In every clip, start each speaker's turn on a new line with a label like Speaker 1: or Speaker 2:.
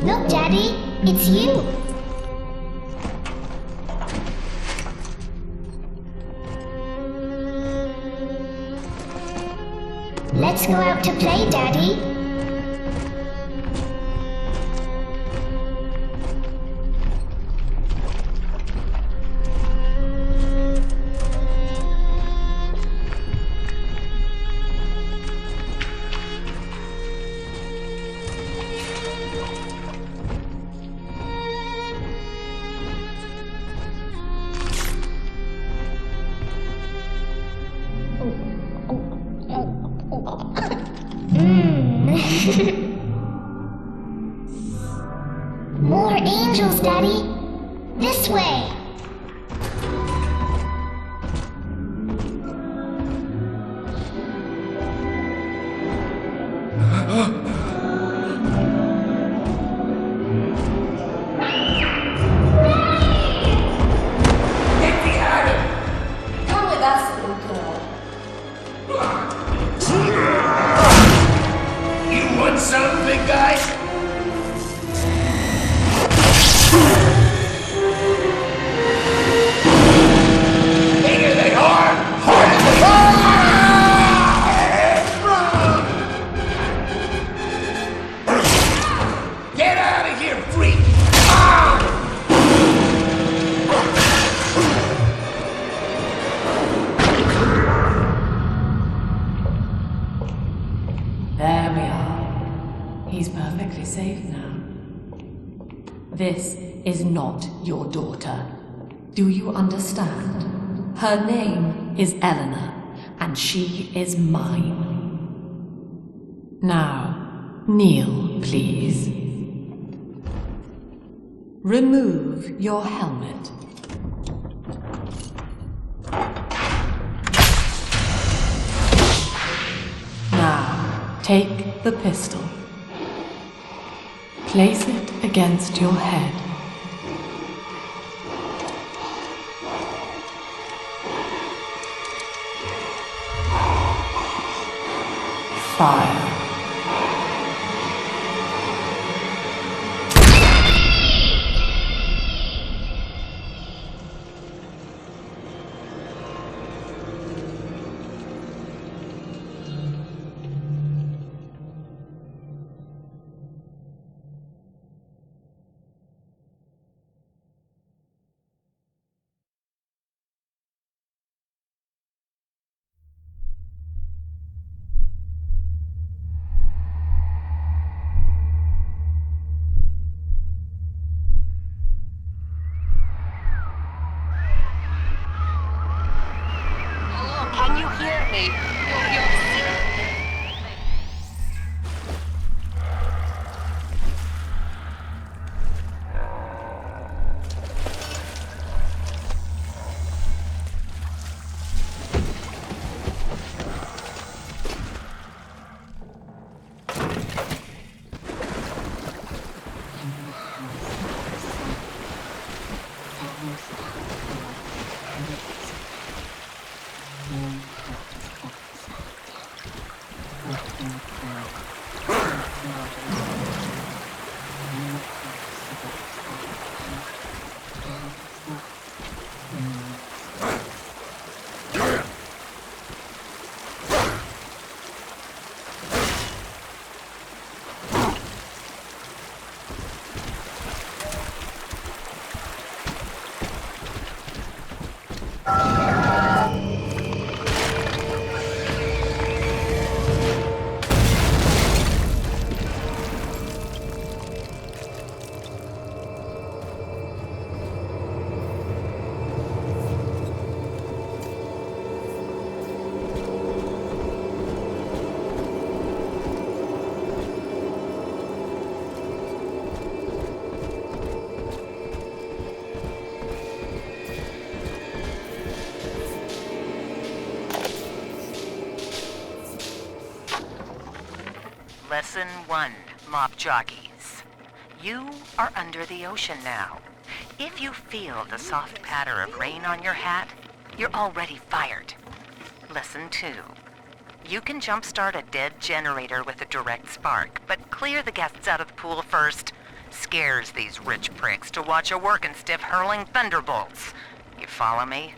Speaker 1: Look, Daddy, it's you. Let's go out to play, Daddy. More angels, Daddy. This way.
Speaker 2: There we are. He's perfectly safe now. This is not your daughter. Do you understand? Her name is Eleanor, and she is mine. Now, kneel, please. Remove your helmet. Now, take the pistol. Place it against your head. Fire.
Speaker 3: Can you hear me? Lesson 1, Mop Jockeys. You are under the ocean now. If you feel the soft patter of rain on your hat, you're already fired. Lesson 2. You can jumpstart a dead generator with a direct spark, but clear the guests out of the pool first. Scares these rich pricks to watch a working stiff hurling thunderbolts. You follow me?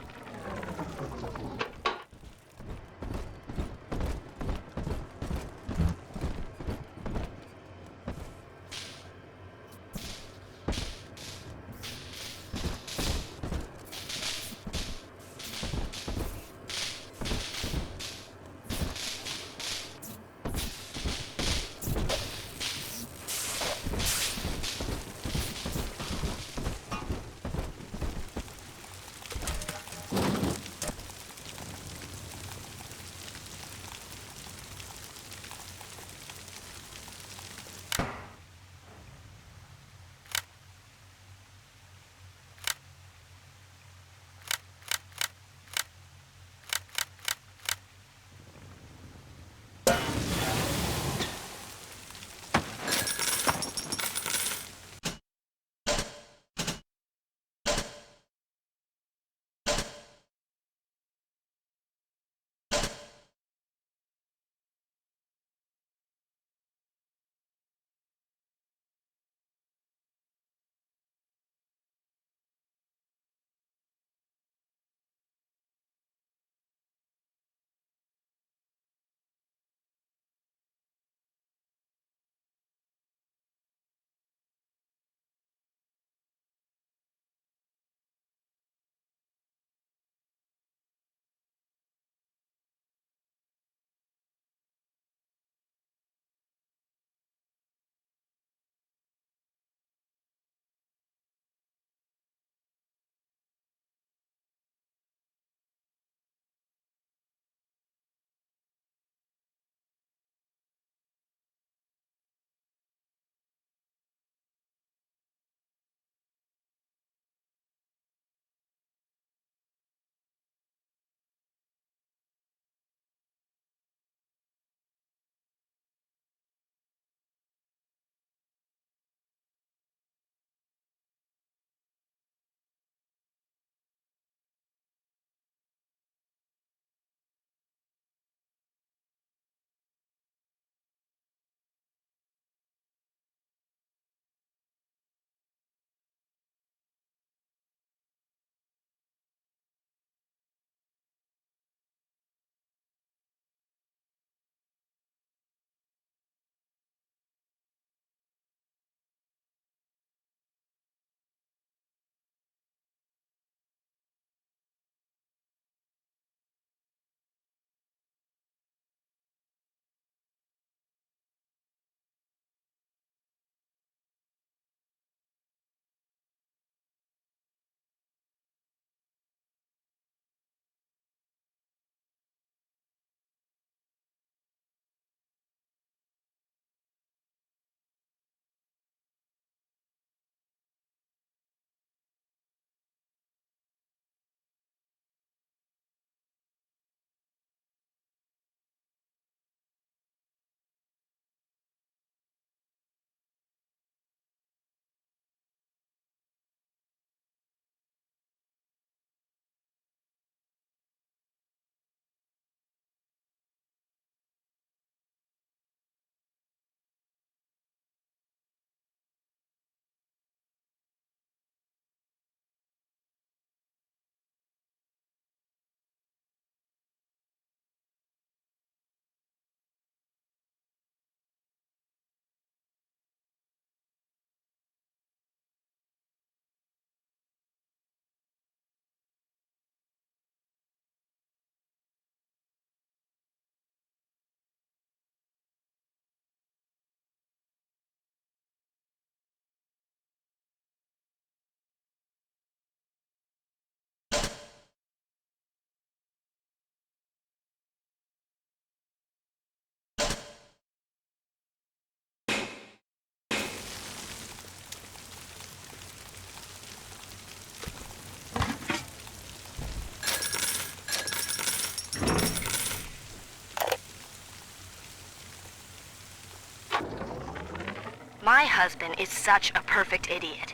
Speaker 4: My husband is such a perfect idiot.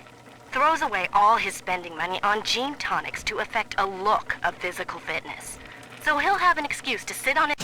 Speaker 4: Throws away all his spending money on gene tonics to affect a look of physical fitness. So he'll have an excuse to sit on it.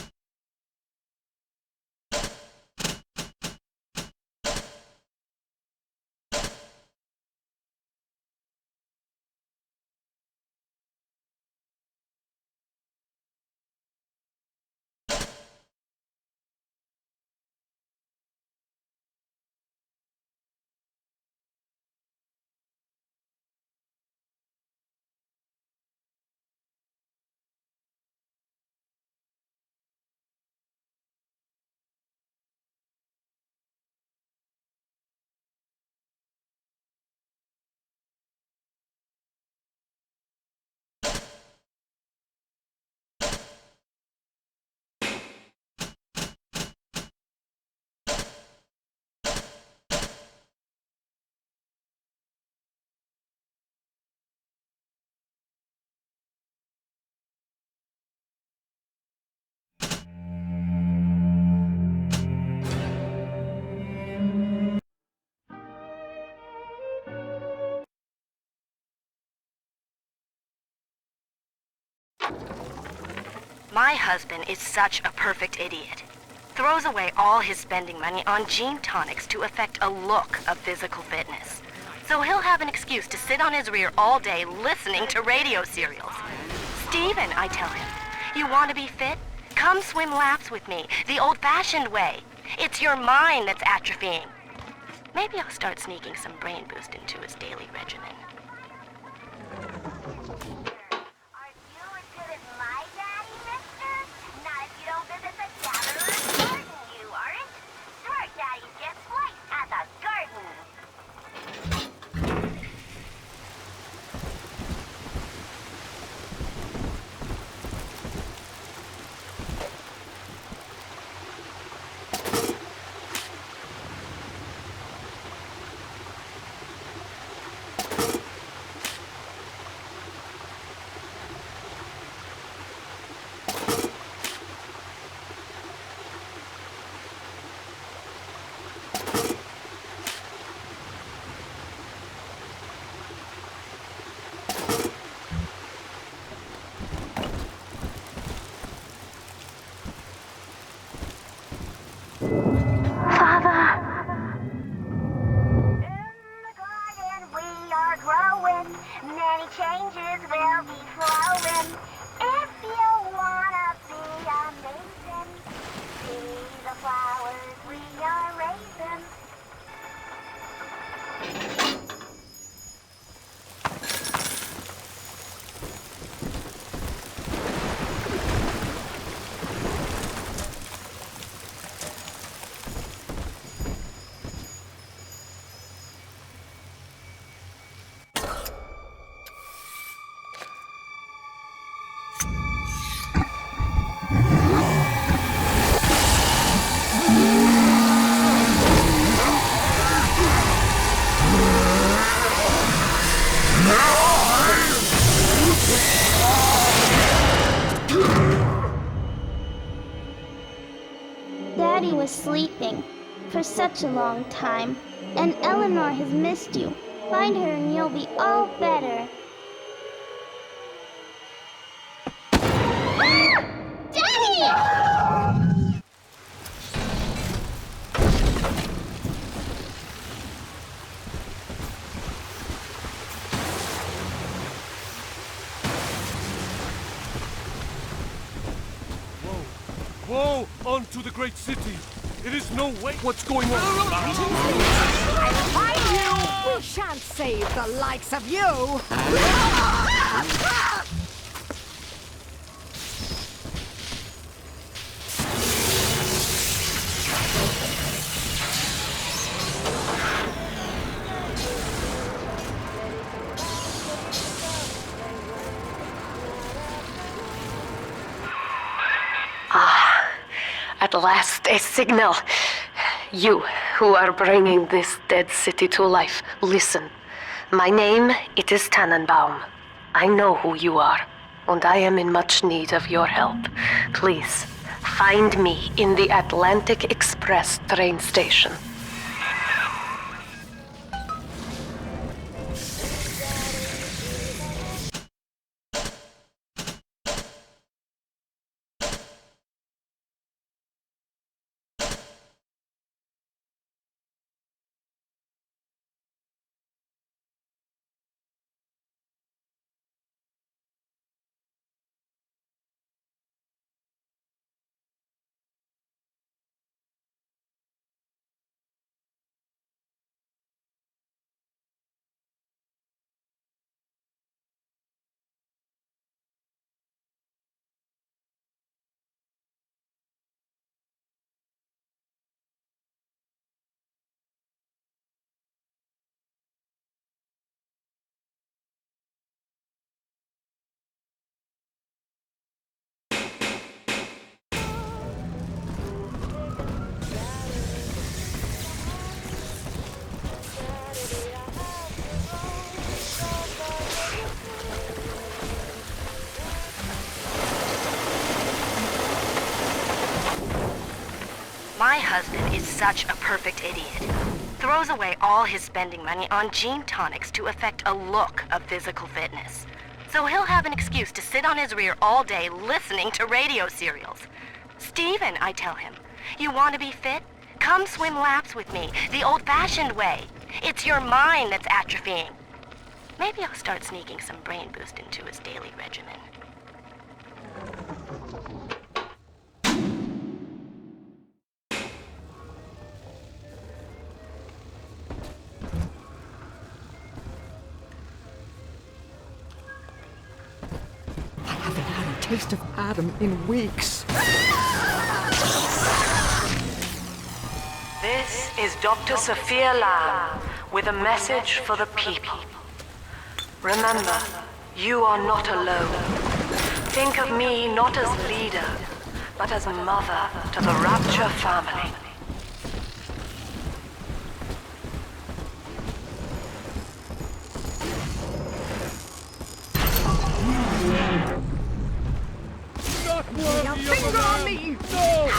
Speaker 4: My husband is such a perfect idiot. Throws away all his spending money on gene tonics to affect a look of physical fitness. So he'll have an excuse to sit on his rear all day listening to radio serials. Steven, I tell him, you want to be fit? Come swim laps with me, the old-fashioned way. It's your mind that's atrophying. Maybe I'll start sneaking some brain boost into his daily regimen.
Speaker 1: Changes will be flowing. If you wanna be amazing, see the flowers we are raising.
Speaker 5: Daddy was sleeping for such a long time, and Eleanor has missed you. Find her and you'll be all better. Daddy!
Speaker 6: Whoa! Onto the great city! It is no way! What's going on?
Speaker 7: I'll find you! We shan't save the likes of you!
Speaker 8: At last, a signal. You, who are bringing this dead city to life, listen. My name, it is Tannenbaum. I know who you are, and I am in much need of your help. Please, find me in the Atlantic Express train station.
Speaker 4: My husband is such a perfect idiot. Throws away all his spending money on gene tonics to affect a look of physical fitness. So he'll have an excuse to sit on his rear all day listening to radio serials. Steven, I tell him, you want to be fit? Come swim laps with me, the old-fashioned way. It's your mind that's atrophying. Maybe I'll start sneaking some brain boost into his daily regimen.
Speaker 7: I haven't had a taste of Adam in weeks.
Speaker 2: This is Dr. Sophia Lamb with a message for the people. Remember, you are not alone. Think of me not as leader, but as mother to the Rapture family.
Speaker 6: Not worthy of
Speaker 7: Finger
Speaker 6: a
Speaker 7: on
Speaker 6: man.
Speaker 7: me!
Speaker 6: No!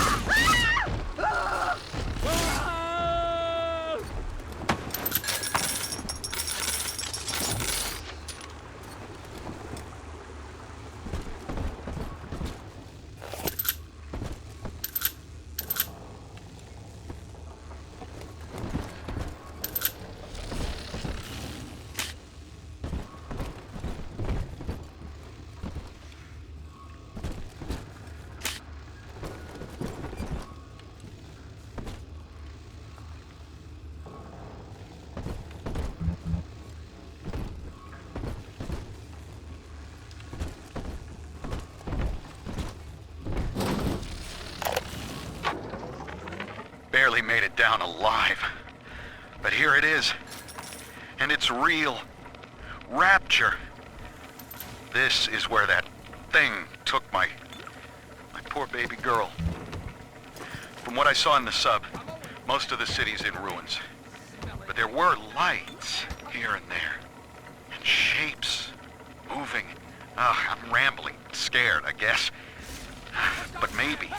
Speaker 9: Barely made it down alive. But here it is. And it's real. Rapture. This is where that thing took my poor baby girl. From what I saw in the sub, most of the city's in ruins. But there were lights here and there. And shapes moving. I'm rambling, scared, I guess. But maybe,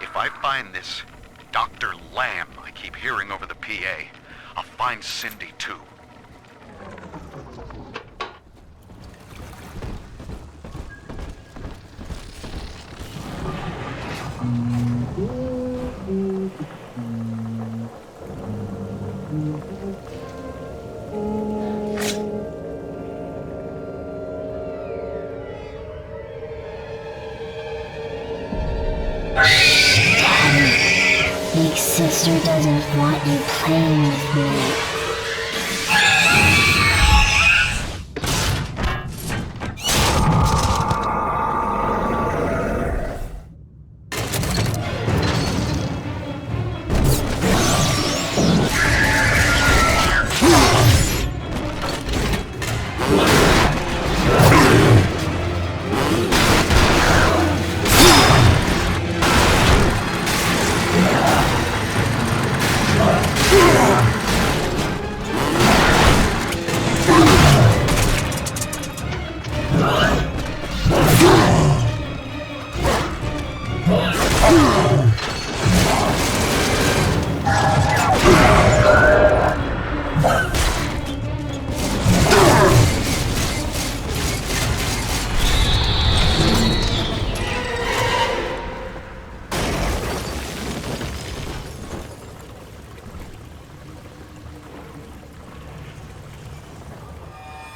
Speaker 9: if I find this Dr. Lamb I keep hearing over the PA, I'll find Cindy too.
Speaker 1: Big sister doesn't want you playing with me.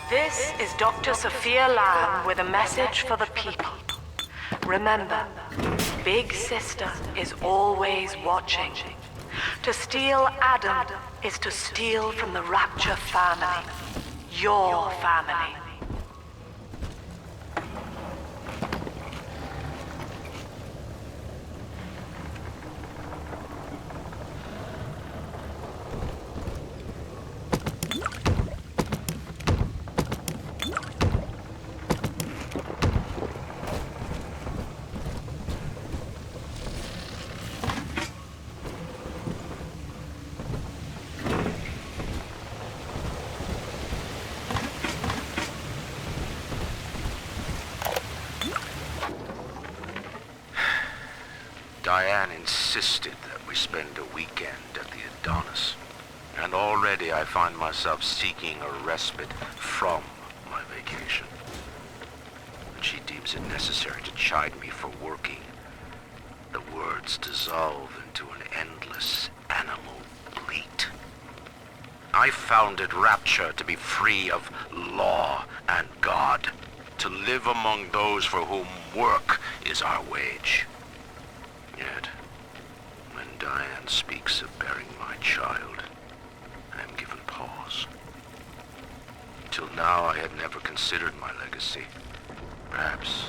Speaker 2: This is Dr. Sophia Lamb with a message for the people. Remember, Big Sister is always watching. To steal Adam is to steal from the Rapture family. Your family.
Speaker 9: Diane insisted that
Speaker 10: We spend a weekend at the Adonis. And already I find myself seeking a respite from my vacation. When she deems it necessary to chide me for working, the words dissolve into an endless animal bleat. I founded Rapture to be free of law and God, to live among those for whom work is our wage. Yet, when Diane speaks of bearing my child, I am given pause. Till now I had never considered my legacy. Perhaps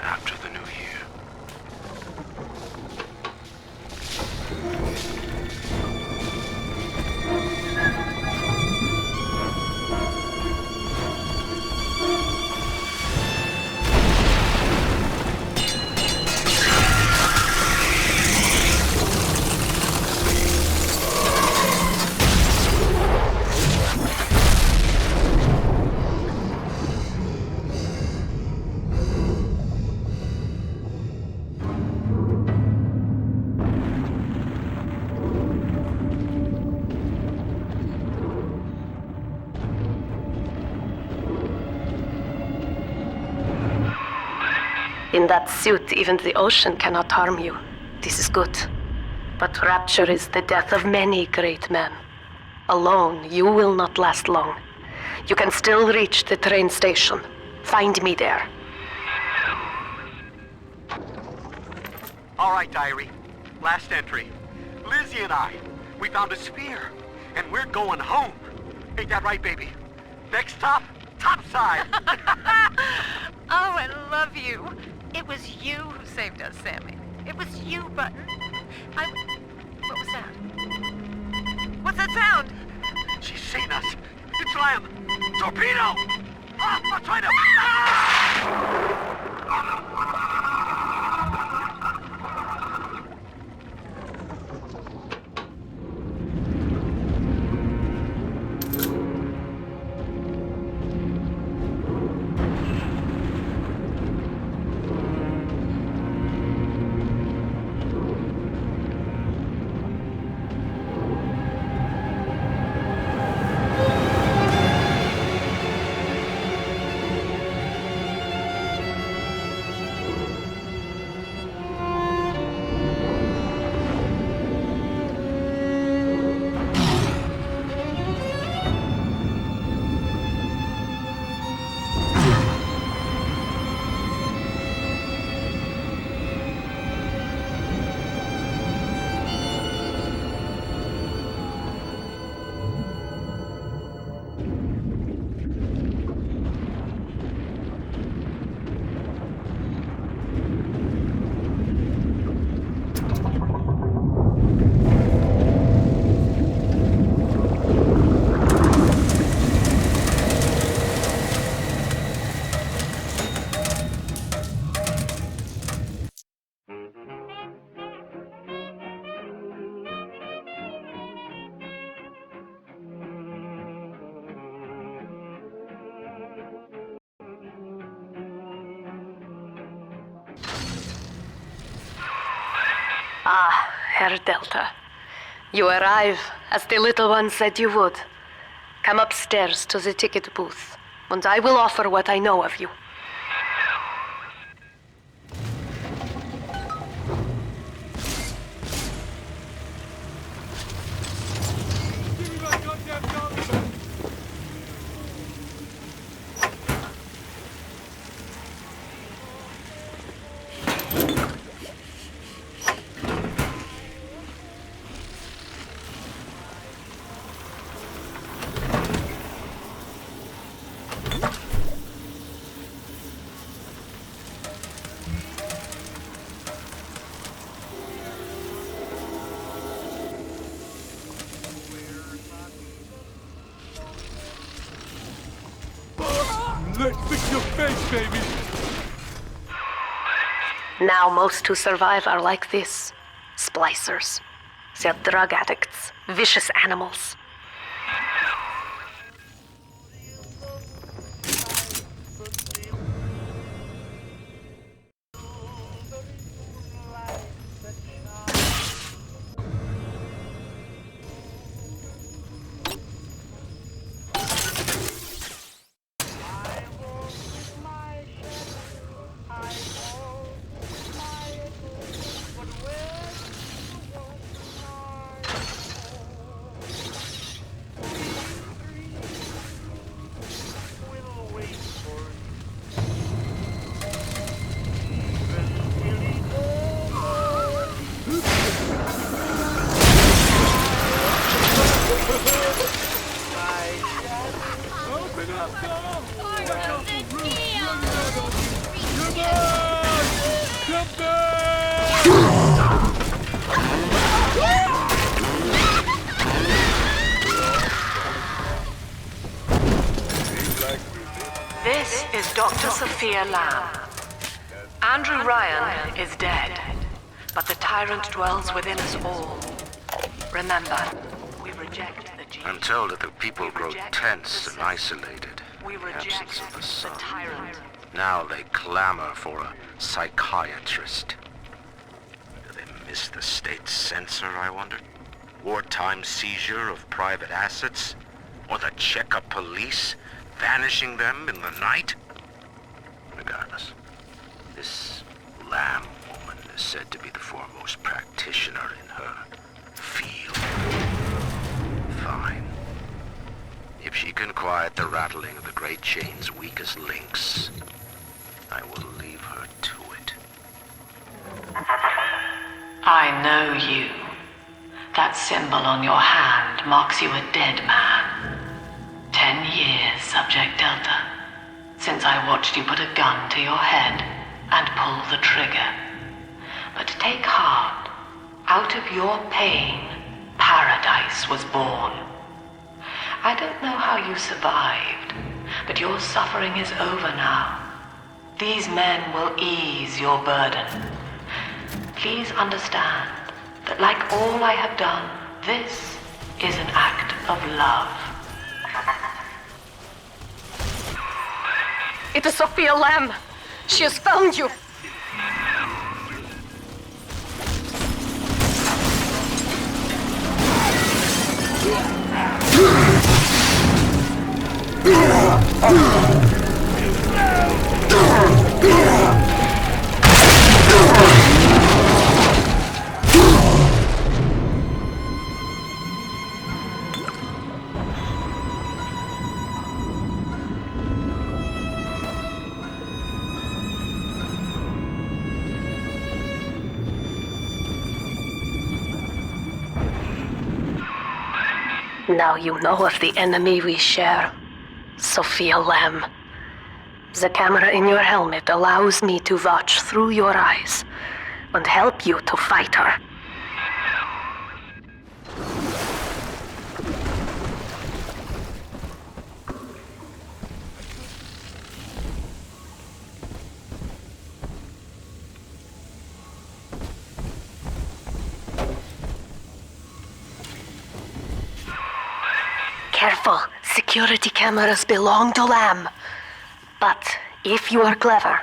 Speaker 10: after the new year.
Speaker 8: In that suit, even the ocean cannot harm you. This is good. But Rapture is the death of many great men. Alone, you will not last long. You can still reach the train station. Find me there.
Speaker 11: All right, diary. Last entry. Lizzie and I, we found a sphere, and we're going home. Ain't that right, baby? Next stop, topside.
Speaker 3: Oh, I love you. It was you who saved us, Sammy. It was you, Button. What was that? What's that sound?
Speaker 11: She's seen us. It's Lamb. Torpedo! Ah, I'm trying to...
Speaker 8: Ah, Herr Delta. You arrive, as the little one said you would. Come upstairs to the ticket booth, and I will offer what I know of you.
Speaker 6: Give me my goddamn dollar back! Let's fix your face, baby!
Speaker 8: Now most who survive are like this. Splicers. They're drug addicts. Vicious animals.
Speaker 2: is Dr. Sophia Lamb. Andrew Ryan is dead, but the tyrant dwells within us all. Remember, we reject the gene.
Speaker 10: I'm told that the people grow tense and isolated
Speaker 2: We
Speaker 10: in the absence
Speaker 2: reject
Speaker 10: of the
Speaker 2: the
Speaker 10: sun.
Speaker 2: tyrant.
Speaker 10: Now they clamor for a psychiatrist. Do they miss the state censor, I wonder? Wartime seizure of private assets? Or the Cheka police vanishing them in the night? Regardless, this Lamb woman is said to be the foremost practitioner in her field. Fine. If she can quiet the rattling of the Great Chain's weakest links, I will leave her to it.
Speaker 2: I know you. That symbol on your hand marks you a dead man. 10 years, Subject Delta, since I watched you put a gun to your head and pull the trigger. But take heart. Out of your pain, paradise was born. I don't know how you survived, but your suffering is over now. These men will ease your burden. Please understand that like all I have done, this is an act of love.
Speaker 8: It is Sophia Lamb. She has found you. Now you know of the enemy we share, Sophia Lamb. The camera in your helmet allows me to watch through your eyes and help you to fight her. Careful, security cameras belong to Lamb. But if you are clever,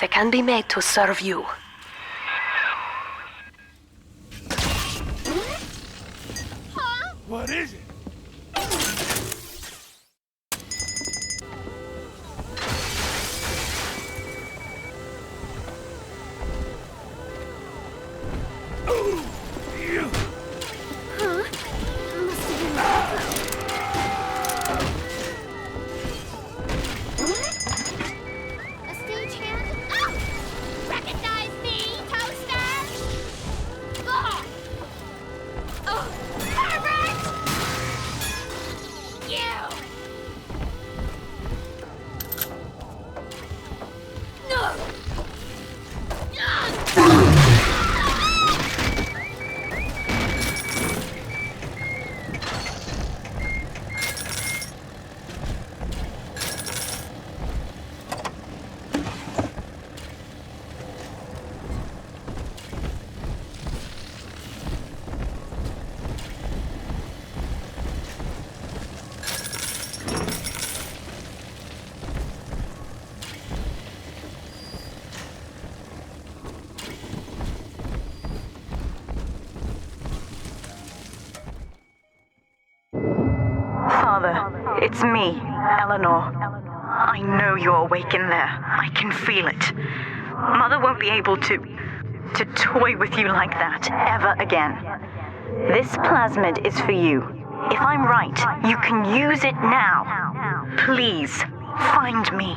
Speaker 8: they can be made to serve you.
Speaker 6: What is it?
Speaker 1: A stagehand? Oh! Recognize me, Toaster? Oh! Oh, pervert! You! No!
Speaker 3: Father, it's me, Eleanor. I know you're awake in there. I can feel it. Mother won't be able to toy with you like that ever again. This plasmid is for you. If I'm right, you can use it now. Please, find me.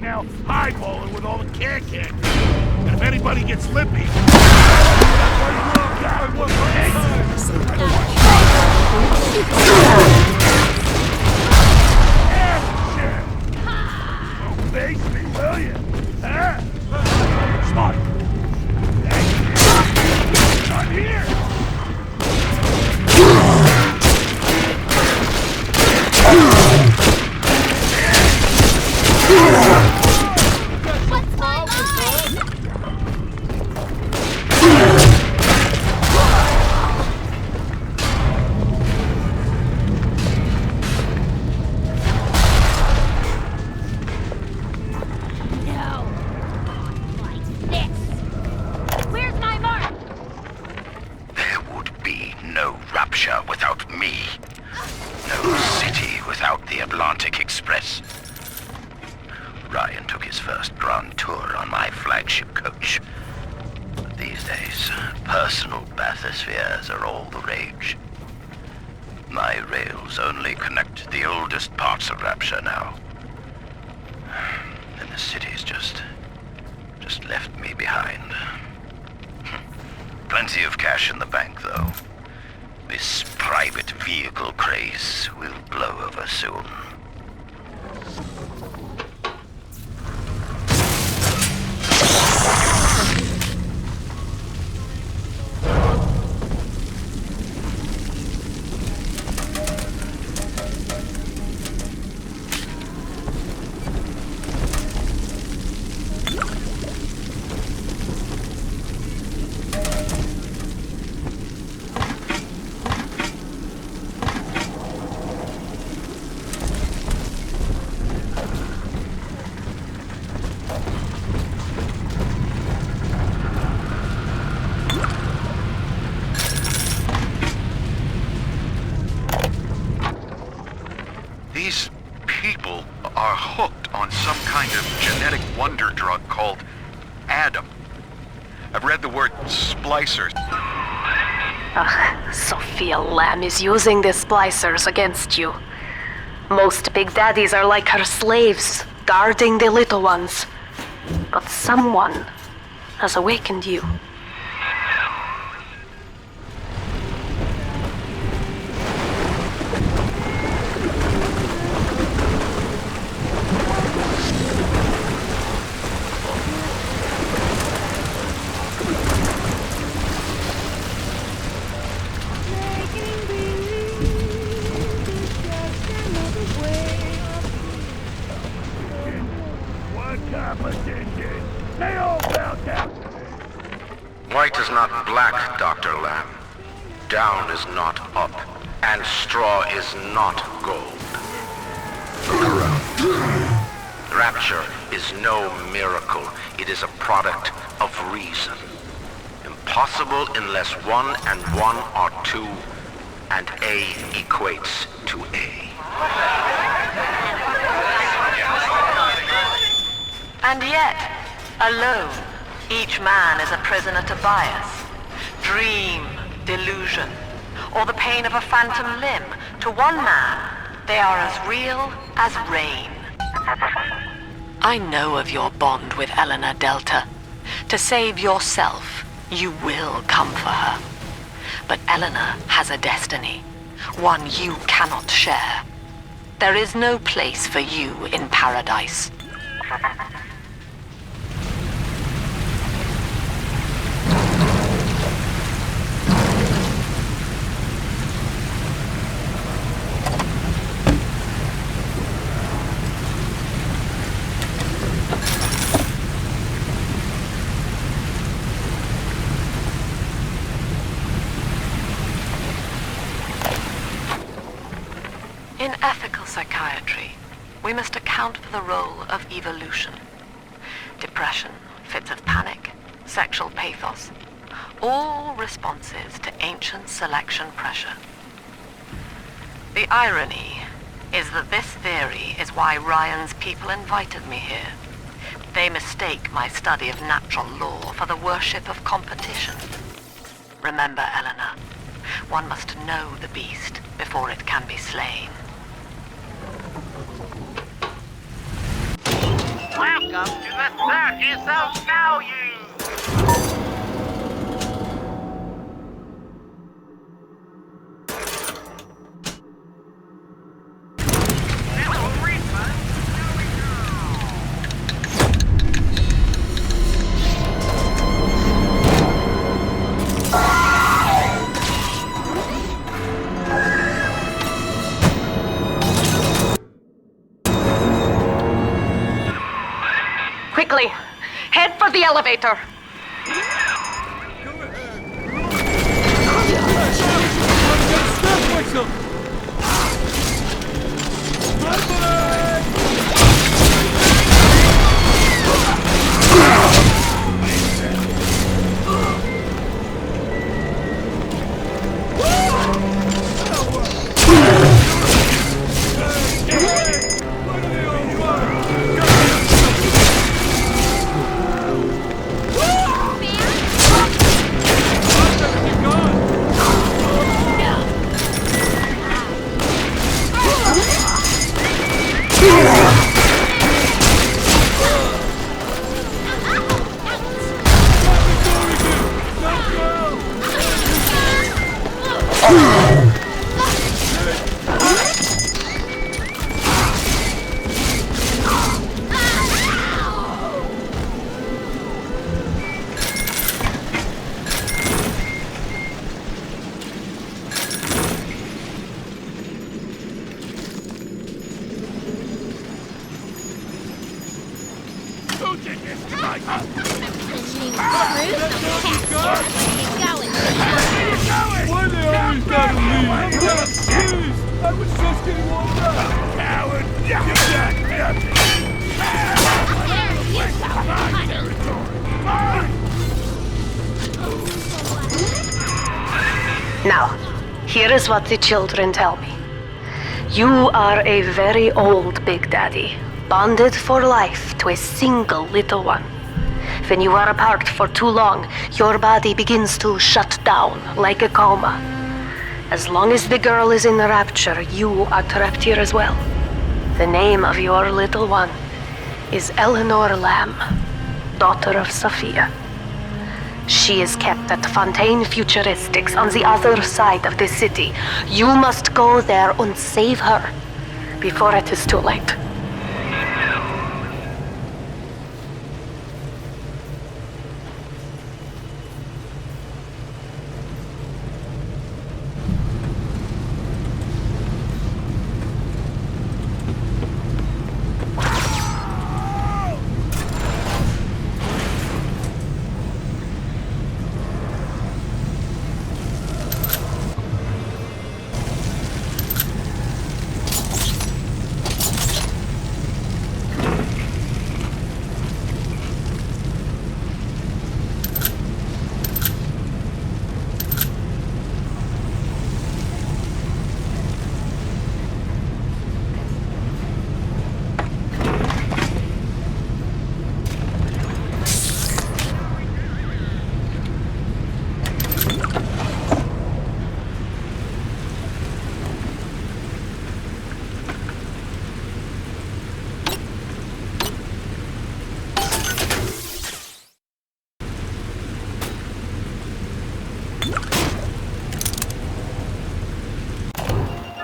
Speaker 6: now highballing with all the can-can. And if anybody gets lippy, don't face me, will you? Huh? Smart. I'm here.
Speaker 5: What's my line? No. Like this. Where's my mark?
Speaker 9: There would be no Rapture without me. No city without the Atlantic Express. Ryan took his first grand tour on my flagship coach. But these days, personal bathyspheres are all the rage. My rails only connect the oldest parts of Rapture now. And the city's just left me behind. Plenty of cash in the bank, though. This private vehicle craze will blow over soon. These people are hooked on some kind of genetic wonder drug called Adam. I've read the word splicers.
Speaker 8: Sophia Lamb is using the splicers against you. Most big daddies are like her slaves, guarding the little ones. But someone has awakened you.
Speaker 10: White is not black, Dr. Lamb. Down is not up, and straw is not gold. Look around. Rapture is no miracle. It is a product of reason. Impossible unless 1 and 1 are 2, and A equates to A.
Speaker 3: And yet, alone, each man is a prisoner to bias, dream, delusion, or the pain of a phantom limb. To one man, they are as real as rain. I know of your bond with Eleanor Delta. To save yourself, you will come for her. But Eleanor has a destiny, one you cannot share. There is no place for you in paradise. In ethical psychiatry, we must account for the role of evolution. Depression, fits of panic, sexual pathos, all responses to ancient selection pressure. The irony is that this theory is why Ryan's people invited me here. They mistake my study of natural law for the worship of competition. Remember, Eleanor, one must know the beast before it can be slain.
Speaker 11: Welcome to the Circus of Value!
Speaker 8: Quickly, head for the elevator. Now, here is what the children tell me. You are a very old Big Daddy, bonded for life to a single little one. When you are apart for too long, your body begins to shut down like a coma. As long as the girl is in rapture, you are trapped here as well. The name of your little one is Eleanor Lamb, daughter of Sophia. She is kept at Fontaine Futuristics on the other side of the city. You must go there and save her before it is too late.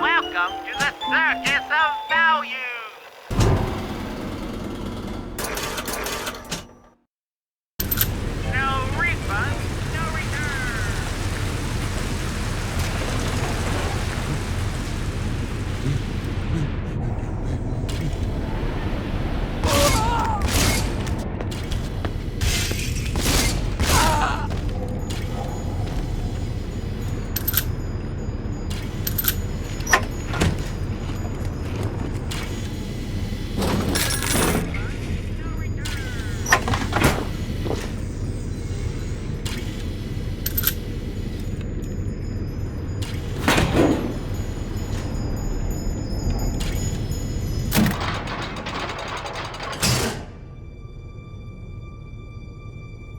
Speaker 11: Welcome to the Circus of Value! No refund, no return!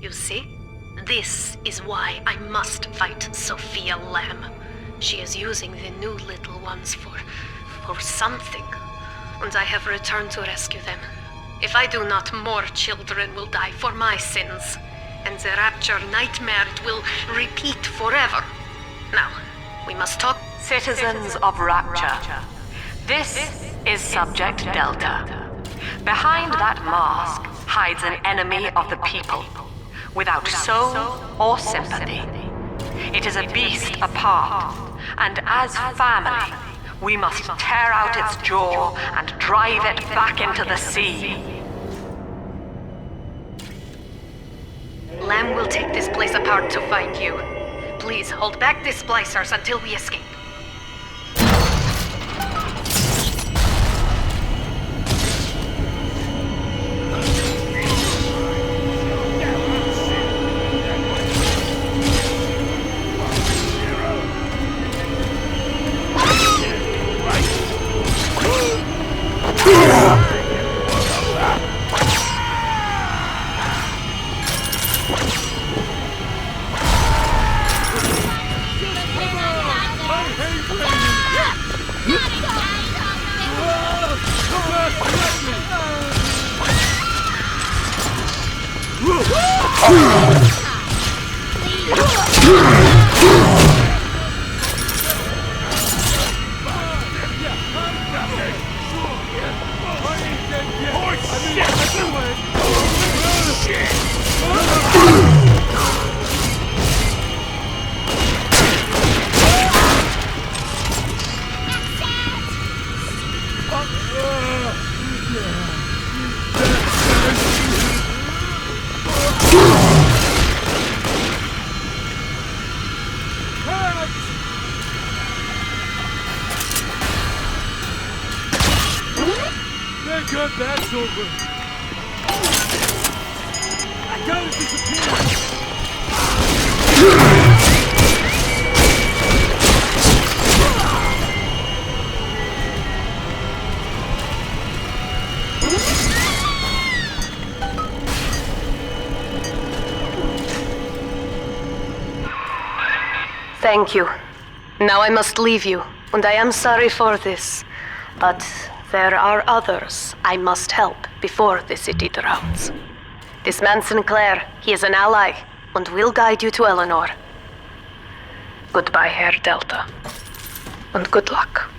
Speaker 8: You see? This is why I must fight Sophia Lamb. She is using the new little ones for something. And I have returned to rescue them. If I do not, more children will die for my sins, and the rapture nightmare it will repeat forever. Now, we must talk.
Speaker 2: Citizens of Rapture, this is Subject Delta. Behind that mask hides an enemy of the people, without soul or sympathy. It is a beast apart, and as family, we must tear out its jaw and drive it back into the sea.
Speaker 8: Lamb will take this place apart to find you. Please hold back the splicers until we escape.
Speaker 6: Thank God that's over. I gotta disappear.
Speaker 8: Thank you. Now I must leave you, and I am sorry for this. But there are others I must help before the city drowns. This man Sinclair, he is an ally, and will guide you to Eleanor. Goodbye, Herr Delta. And good luck.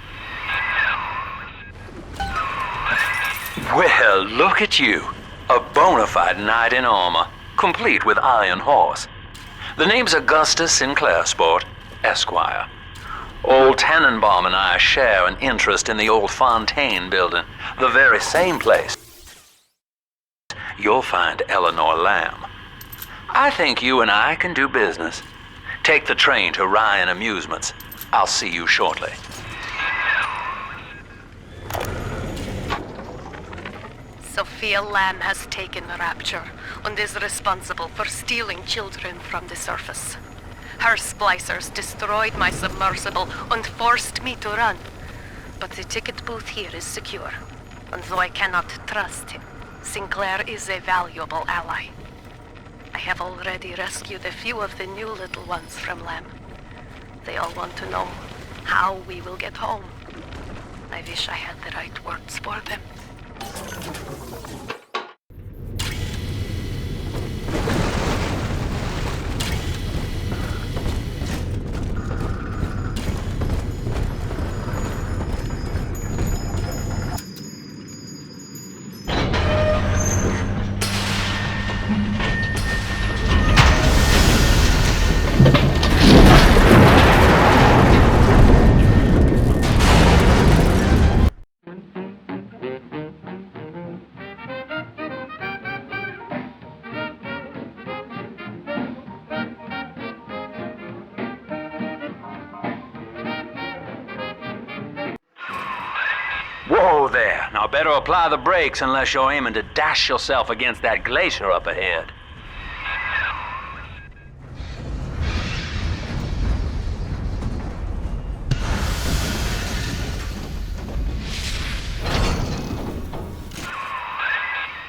Speaker 12: Well, look at you. A bona fide knight in armor, complete with iron horse. The name's Augustus Sinclair, Sport, Esquire. Old Tannenbaum and I share an interest in the old Fontaine building, the very same place you'll find Eleanor Lamb. I think you and I can do business. Take the train to Ryan Amusements. I'll see you shortly.
Speaker 8: Sophia Lamb has taken Rapture and is responsible for stealing children from the surface. Her splicers destroyed my submersible and forced me to run. But the ticket booth here is secure, and though I cannot trust him, Sinclair is a valuable ally. I have already rescued a few of the new little ones from Lamb. They all want to know how we will get home. I wish I had the right words for them.
Speaker 12: Whoa there. Now better apply the brakes unless you're aiming to dash yourself against that glacier up ahead.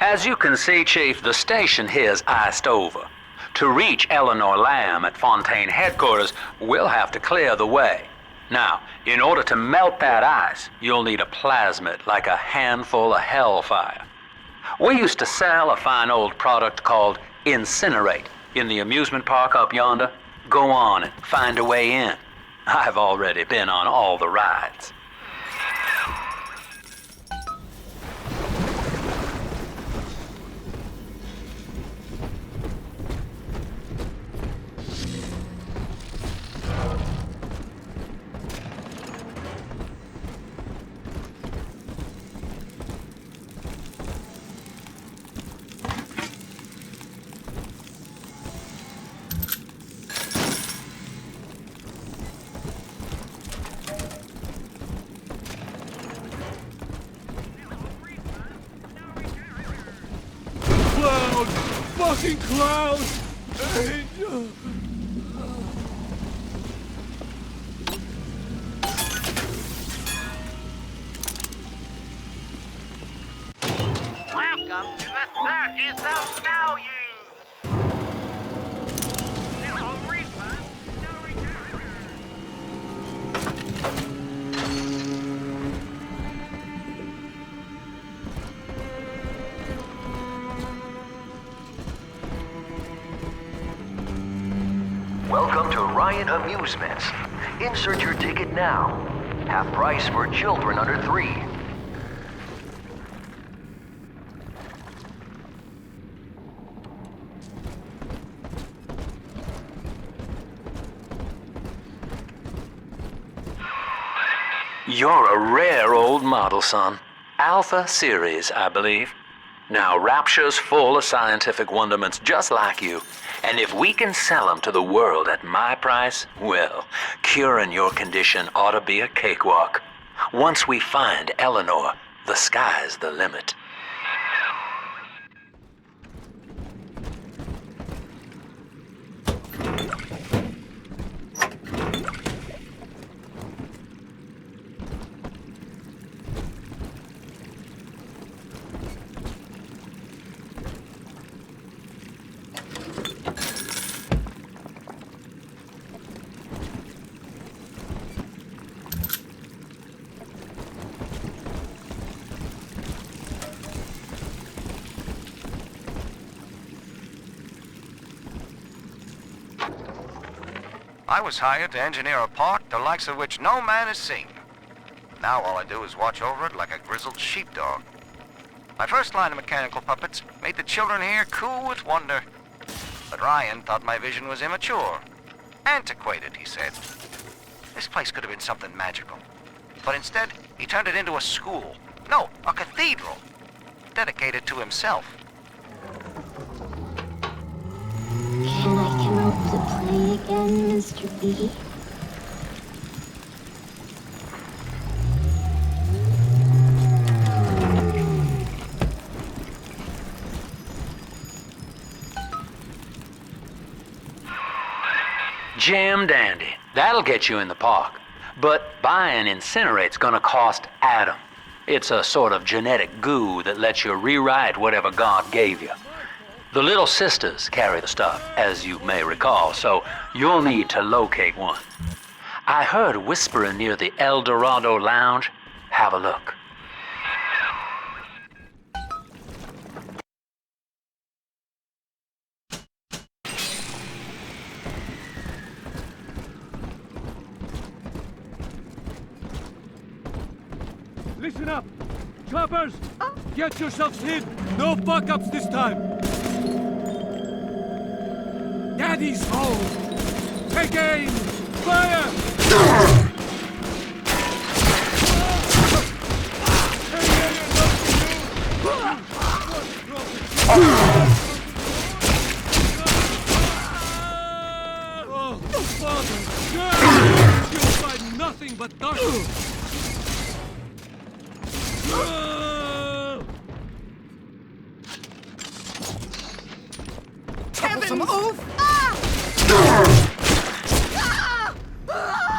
Speaker 12: As you can see, Chief, the station here's iced over. To reach Eleanor Lamb at Fontaine headquarters, we'll have to clear the way. Now, in order to melt that ice, you'll need a plasmid like a handful of hellfire. We used to sell a fine old product called Incinerate in the amusement park up yonder. Go on and find a way in. I've already been on all the rides.
Speaker 6: Clouds! Fucking clouds!
Speaker 11: Welcome to the Circus of Value!
Speaker 13: Welcome to Ryan Amusements. Insert your ticket now. Half price for children under 3.
Speaker 12: You're a rare old model, son. Alpha Series, I believe. Now, Rapture's full of scientific wonderments just like you. And if we can sell them to the world at my price, well, curing your condition ought to be a cakewalk. Once we find Eleanor, the sky's the limit.
Speaker 9: I was hired to engineer a park the likes of which no man has seen. Now all I do is watch over it like a grizzled sheepdog. My first line of mechanical puppets made the children here cool with wonder. But Ryan thought my vision was immature. Antiquated, he said. This place could have been something magical. But instead, he turned it into a school. No, a cathedral. Dedicated to himself.
Speaker 5: Can I come out to play again, Mr. B?
Speaker 12: Jam dandy. That'll get you in the park. But buying Incinerate's gonna cost Adam. It's a sort of genetic goo that lets you rewrite whatever God gave you. The little sisters carry the stuff, as you may recall, so you'll need to locate one. I heard whispering near the El Dorado Lounge. Have a look.
Speaker 6: Listen up! Choppers! Get yourselves hid! No fuck-ups this time! Daddy's home! Take aim! Fire! Oh, Father! You'll find nothing but darkness!
Speaker 7: Some oath!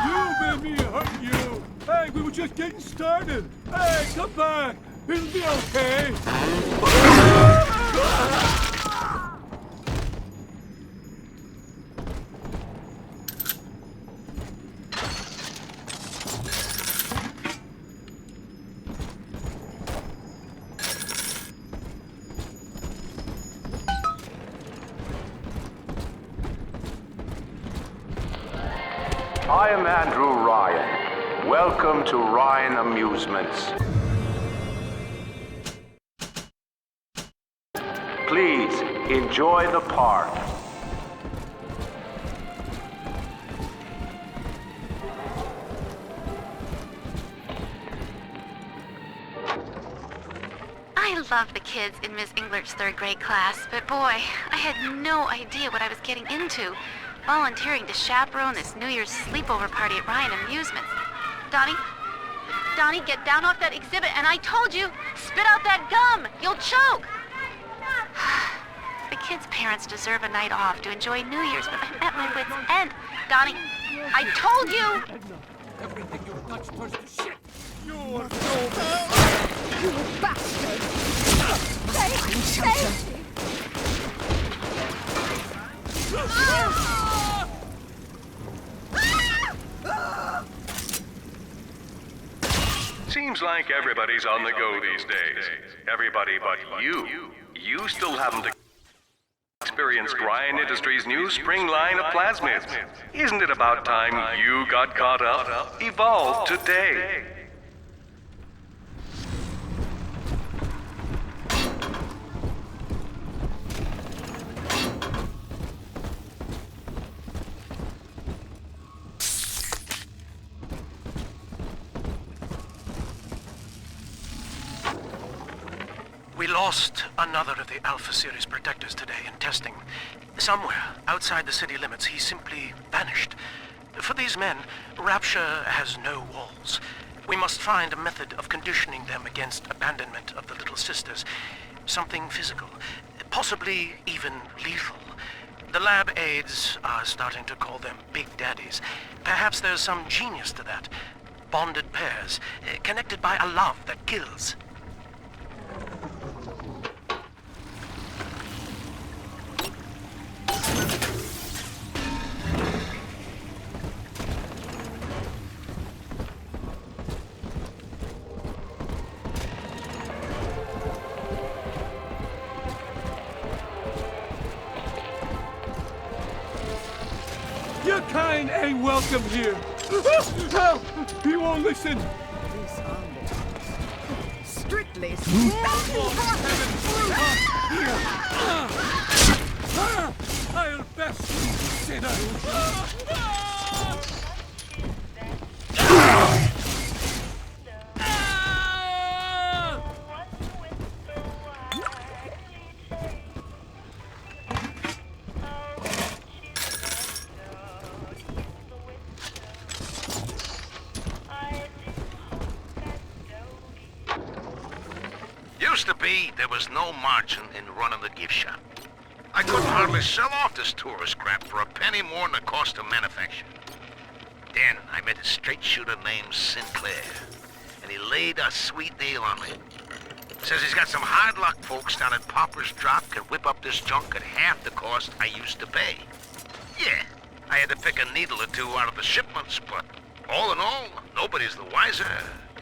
Speaker 6: You made me hurt you! Hey, we were just getting started! Hey, come back! It'll be okay!
Speaker 10: I am Andrew Ryan. Welcome to Ryan Amusements. Please, enjoy the park.
Speaker 14: I love the kids in Miss Englert's third grade class, but boy, I had no idea what I was getting into, volunteering to chaperone this New Year's sleepover party at Ryan Amusements. Donnie, get down off that exhibit, and I told you, spit out that gum! You'll choke! The kids' parents deserve a night off to enjoy New Year's, but I'm at my wit's end. Donnie, I told you!
Speaker 6: Everything you touch turns to shit. You're
Speaker 7: You bastard! Stay!
Speaker 15: Seems like everybody's on the go these days. Everybody but you. You still haven't experienced Ryan Industries' new spring line of plasmids. Isn't it about time you got caught up? Evolve today.
Speaker 16: We lost another of the Alpha Series protectors today in testing. Somewhere outside the city limits, he simply vanished. For these men, Rapture has no walls. We must find a method of conditioning them against abandonment of the Little Sisters. Something physical, possibly even lethal. The lab aides are starting to call them Big Daddies. Perhaps there's some genius to that. Bonded pairs, connected by a love that kills.
Speaker 6: Your kind ain't welcome here. Help! He won't listen.
Speaker 7: Strictly
Speaker 6: I'll best you, sinner.
Speaker 9: Used to be, there was no margin in running the gift shop. I couldn't hardly sell off this tourist crap for a penny more than the cost of manufacture. Then I met a straight shooter named Sinclair, and he laid a sweet deal on me. Says he's got some hard luck folks down at Popper's Drop can whip up this junk at half the cost I used to pay. Yeah, I had to pick a needle or two out of the shipments, but all in all, nobody's the wiser,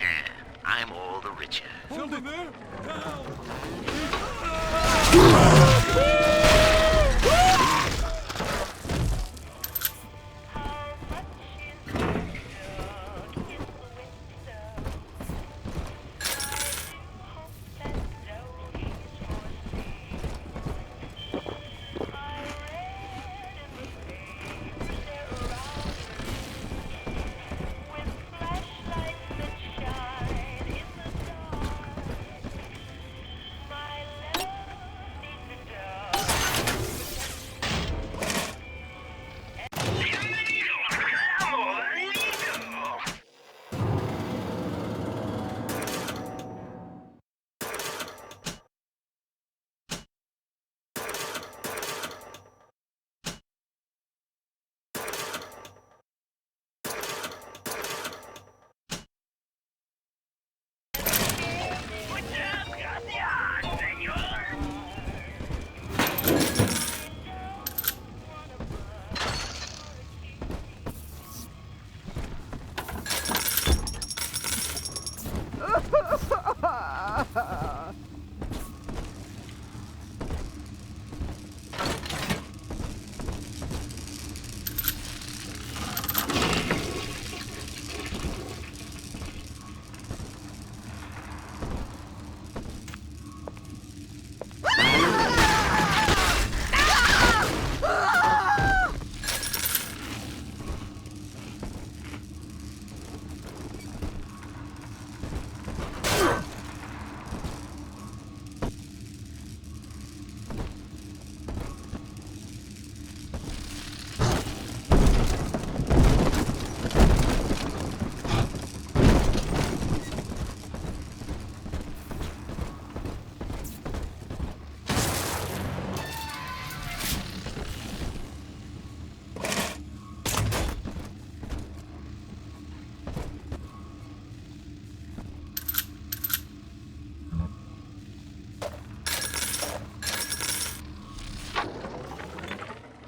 Speaker 9: and I'm all the richer.
Speaker 6: Hold it there.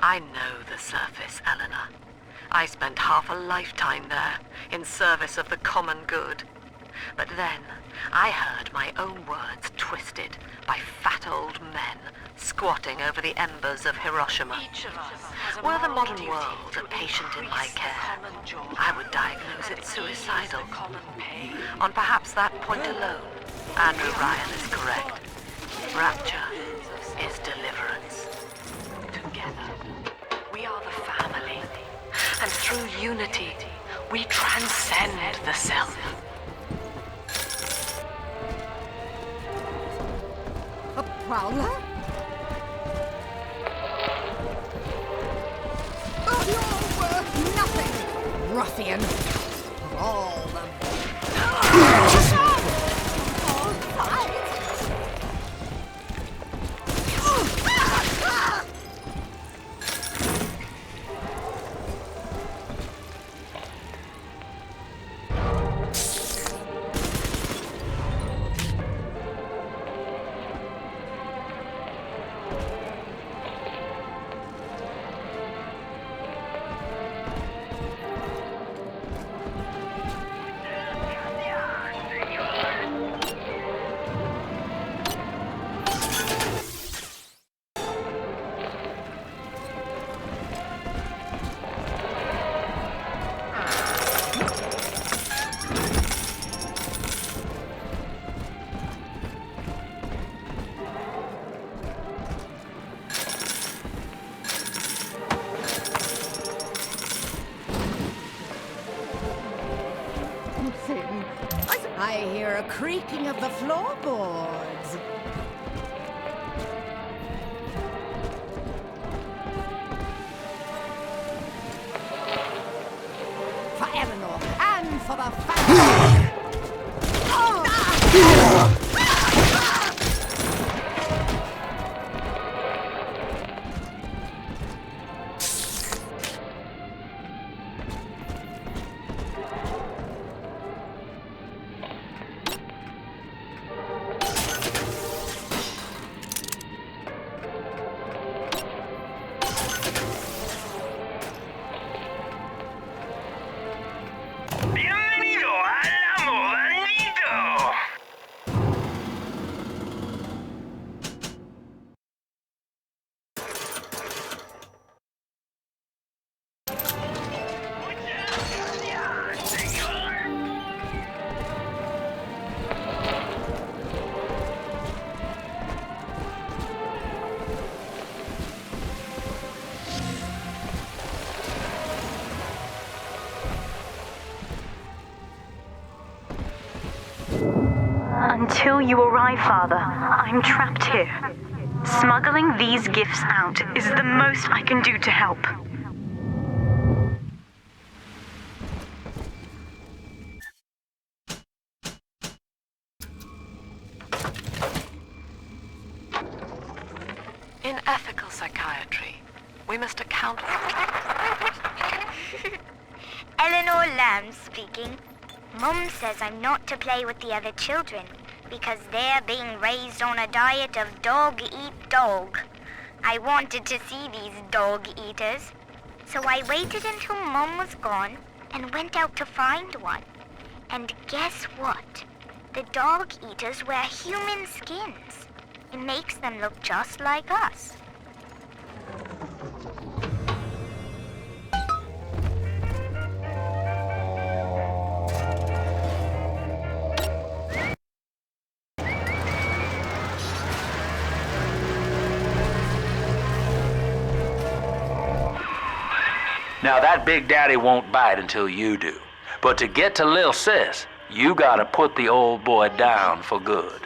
Speaker 3: I know the surface, Eleanor. I spent half a lifetime there, in service of the common good. But then, I heard my own words twisted by fat old men squatting over the embers of Hiroshima. Were the modern world a patient in my care, I would diagnose it suicidal. On perhaps that point alone, Andrew Ryan is correct. Rapture is deliverance. Together, we are the family. And through unity, we transcend the self.
Speaker 7: A prowler? Oh, you're worth nothing, ruffian. Of all them. I hear a creaking of the floorboards. For Eleanor and for the family.
Speaker 17: Until you arrive, Father, I'm trapped here. Smuggling these gifts out is the most I can do to help.
Speaker 3: In ethical psychiatry, we must account for...
Speaker 1: Eleanor Lamb speaking. Mum says I'm not to play with the other children because they're being raised on a diet of dog-eat-dog. I wanted to see these dog-eaters, so I waited until Mum was gone and went out to find one. And guess what? The dog-eaters wear human skins. It makes them look just like us.
Speaker 12: Now that Big Daddy won't bite until you do. But to get to Lil Sis, you gotta put the old boy down for good.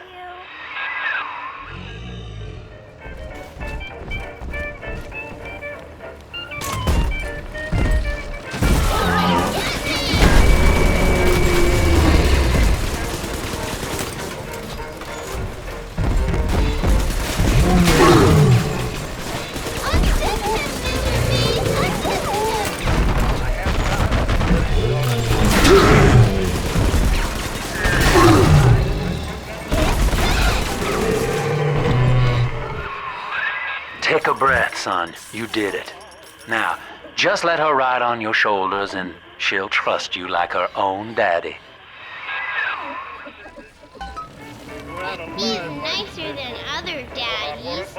Speaker 12: Take a breath, son. You did it. Now, just let her ride on your shoulders and she'll trust you like her own daddy.
Speaker 5: He's nicer than other daddies.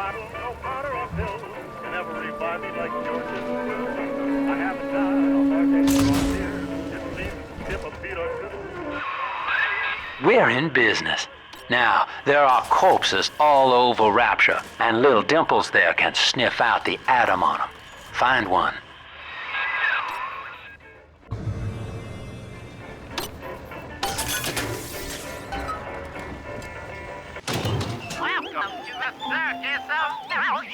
Speaker 12: We're in business. Now, there are corpses all over Rapture, and little Dimples there can sniff out the atom on them. Find one.
Speaker 18: Welcome to the circus of value.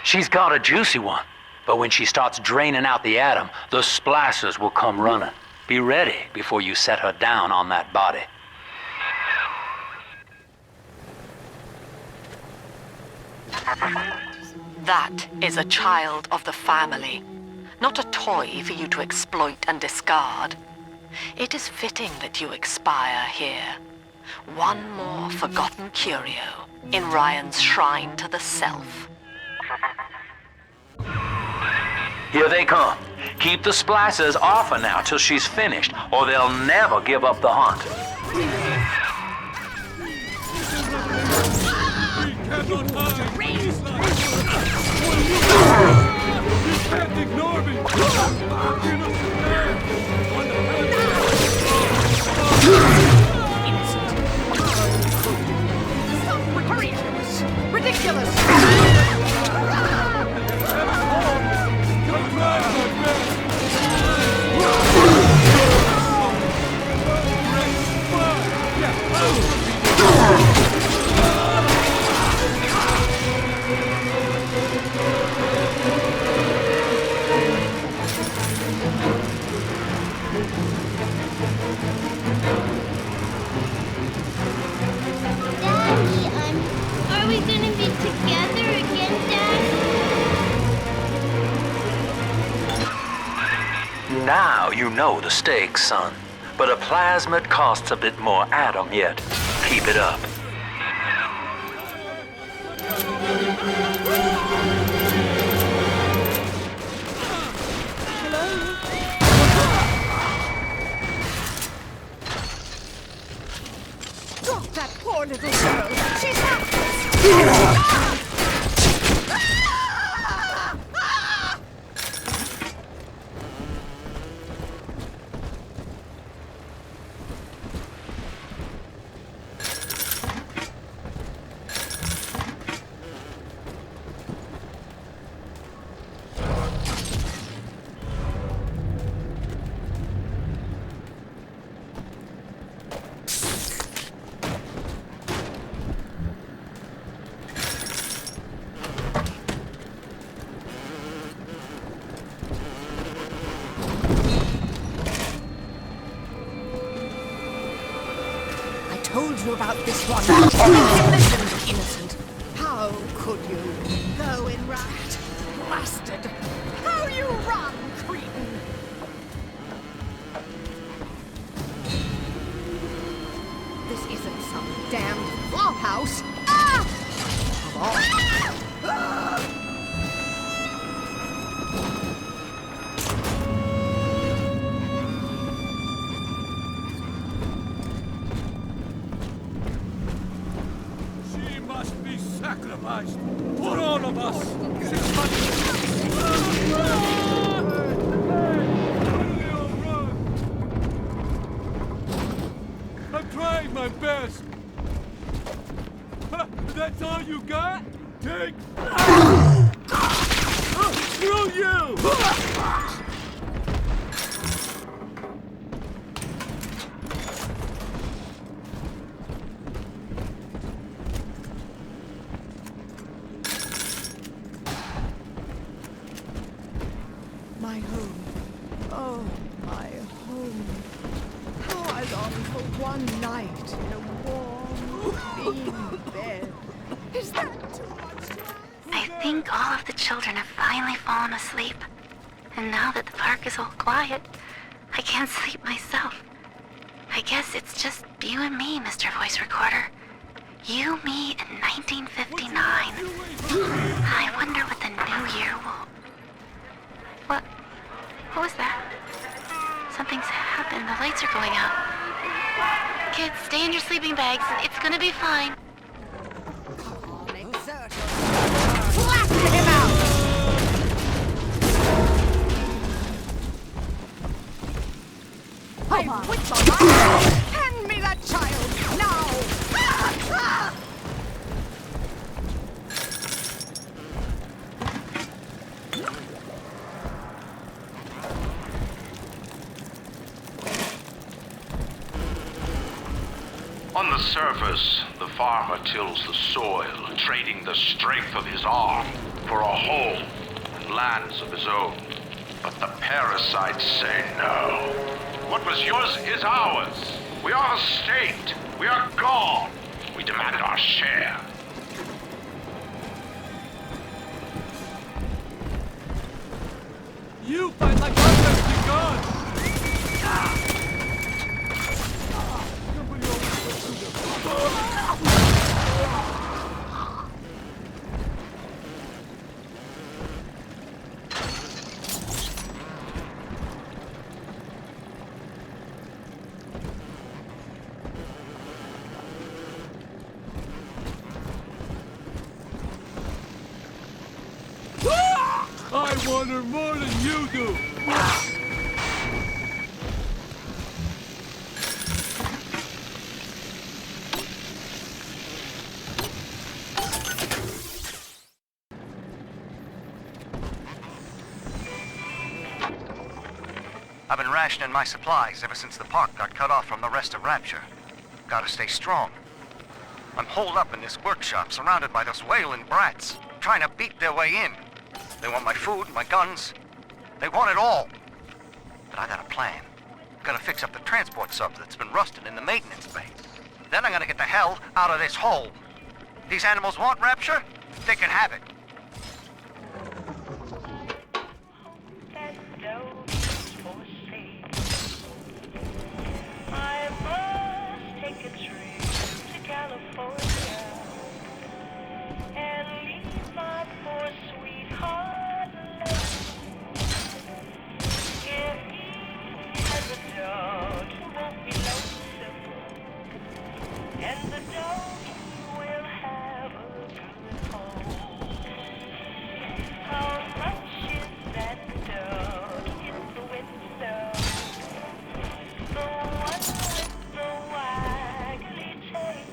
Speaker 12: She's got a juicy one, but when she starts draining out the atom, the splicers will come running. Be ready before you set her down on that body.
Speaker 4: That is a child of the family, not a toy for you to exploit and discard. It is fitting that you expire here. One more forgotten curio in Ryan's shrine to the self.
Speaker 12: Here they come. Keep the splicers off her now till she's finished, or they'll never give up the hunt.
Speaker 6: You can't ignore me!
Speaker 7: Ridiculous!
Speaker 5: Are we gonna be together again, Dad?
Speaker 12: Now you know the stakes, son. But a plasmid costs a bit more atom yet. Keep it up.
Speaker 7: Drop that poor little girl. She's helpless. I told you about this one. Listen, innocent. Power Oh, could you? Go in right. Bastard. How you run, cretin! This isn't some damned flophouse. Ah! Come on. Ah!
Speaker 6: She must be sacrificed for all of us. I'm trying my best. That's all you got? Take... Screw you!
Speaker 7: My home. Oh, my home. How I long for one night in a warm, clean bed. Is that too much to ask?
Speaker 14: I think all of the children have finally fallen asleep. And now that the park is all quiet, I can't sleep myself. I guess it's just you and me, Mr. Voice Recorder. You, me, in 1959. I wonder what the new year will... What was that? Something's happened. The lights are going out. Kids, stay in your sleeping bags. It's gonna be fine.
Speaker 7: Blast him out! My wits are right! Hand me that child, now!
Speaker 10: On the surface, the farmer tills the soil, trading the strength of his arm for a home and lands of his own. But the parasites say no. What was yours is ours. We are the state. We are gone. We demand our share.
Speaker 6: You fight like others be gone! I want her more than you do!
Speaker 19: I've been rationing my supplies ever since the park got cut off from the rest of Rapture. Gotta stay strong. I'm holed up in this workshop, surrounded by those wailing brats, trying to beat their way in. They want my food, my guns. They want it all. But I got a plan. Gotta fix up the transport sub that's been rusting in the maintenance bay. Then I'm gonna get the hell out of this hole. These animals want Rapture? They can have it.
Speaker 18: I must take a trip to California and leave my poor sweetheart alone. If he has a dog, he won't be lonesome, and the dog will have a good home. How much is that dog in the window? The one with the waggly tail.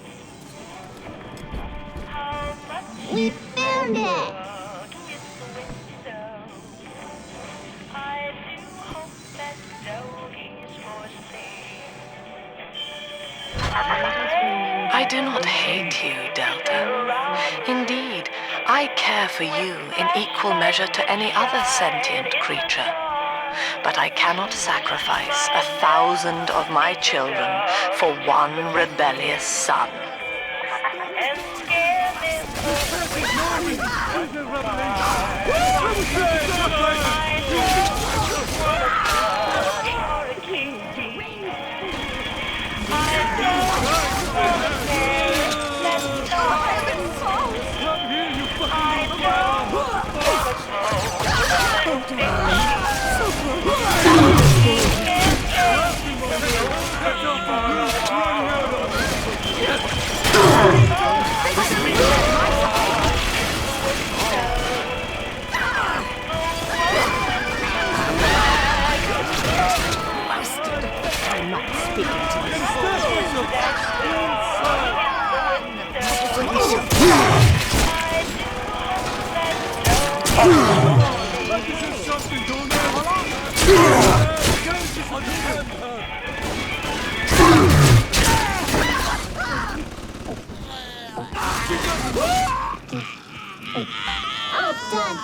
Speaker 18: How much
Speaker 5: We found it!
Speaker 18: dog in the window? I do hope that dog is for sale.
Speaker 8: I do not hate you, Delta. Indeed, I care for you in equal measure to any other sentient creature. But I cannot sacrifice 1,000 of my children for one rebellious son.
Speaker 18: And scare them
Speaker 7: I'm not speaking to
Speaker 5: I'm done.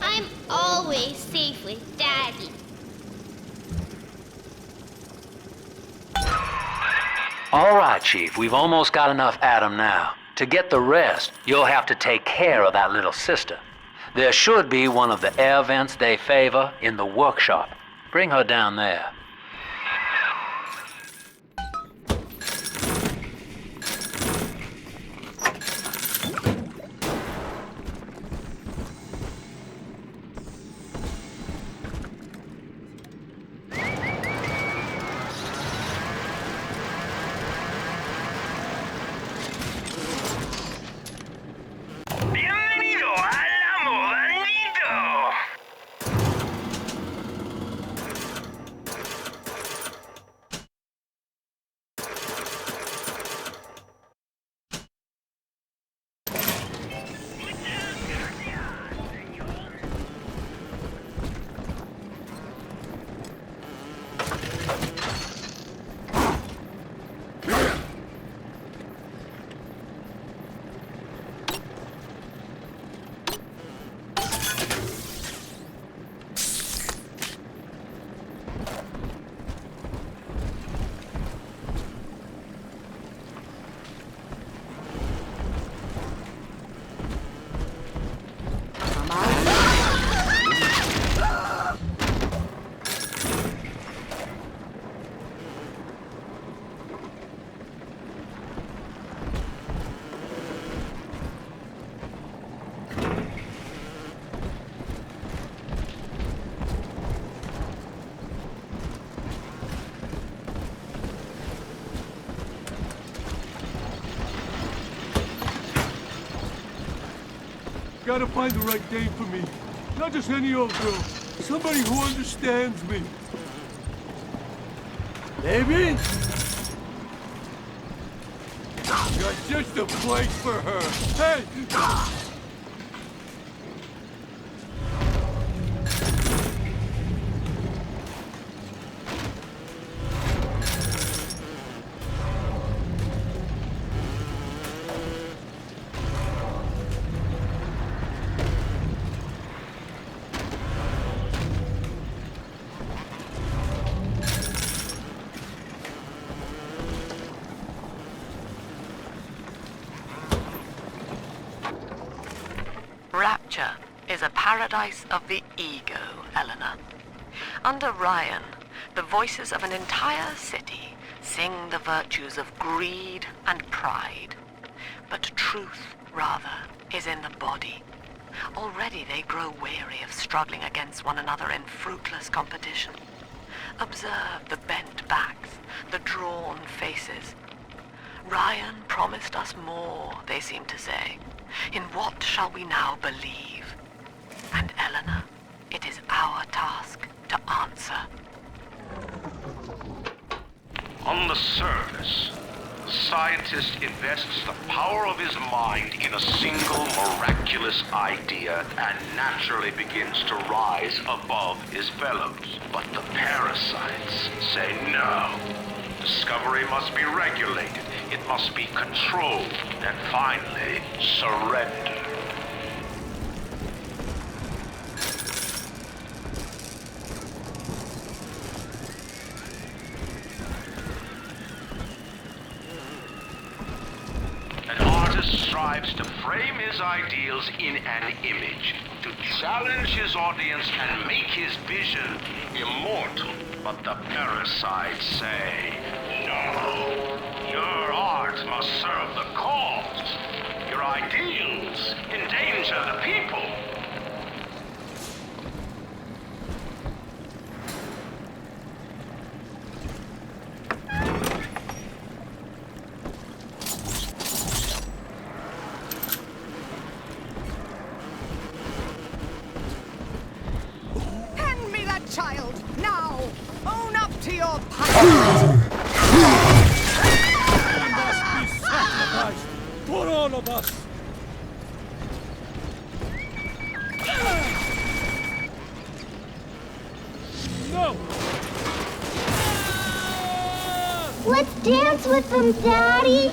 Speaker 5: I'm always safe with Daddy.
Speaker 12: All right, Chief, we've almost got enough Adam now. To get the rest, you'll have to take care of that little sister. There should be one of the air vents they favor in the workshop. Bring her down there.
Speaker 6: Gotta find the right dame for me. Not just any old girl. Somebody who understands me. Baby? You're just a place for her. Hey!
Speaker 3: Rapture is a paradise of the ego, Eleanor. Under Ryan, the voices of an entire city sing the virtues of greed and pride. But truth, rather, is in the body. Already they grow weary of struggling against one another in fruitless competition. Observe the bent backs, the drawn faces. Ryan promised us more, they seem to say. In what shall we now believe? And Eleanor, it is our task to answer.
Speaker 10: On the surface, the scientist invests the power of his mind in a single miraculous idea and naturally begins to rise above his fellows. But the parasites say no. Discovery must be regulated, it must be controlled, and finally, surrender. An artist strives strives to frame his ideals in an image, to challenge his audience and make his vision immortal. But the parasites say, no, your art must serve the cause. Your ideals endanger the people.
Speaker 7: Hand me that child, now! Own up to your punishment!
Speaker 6: He must be sacrificed for all of us. No!
Speaker 5: Let's dance with them, Daddy!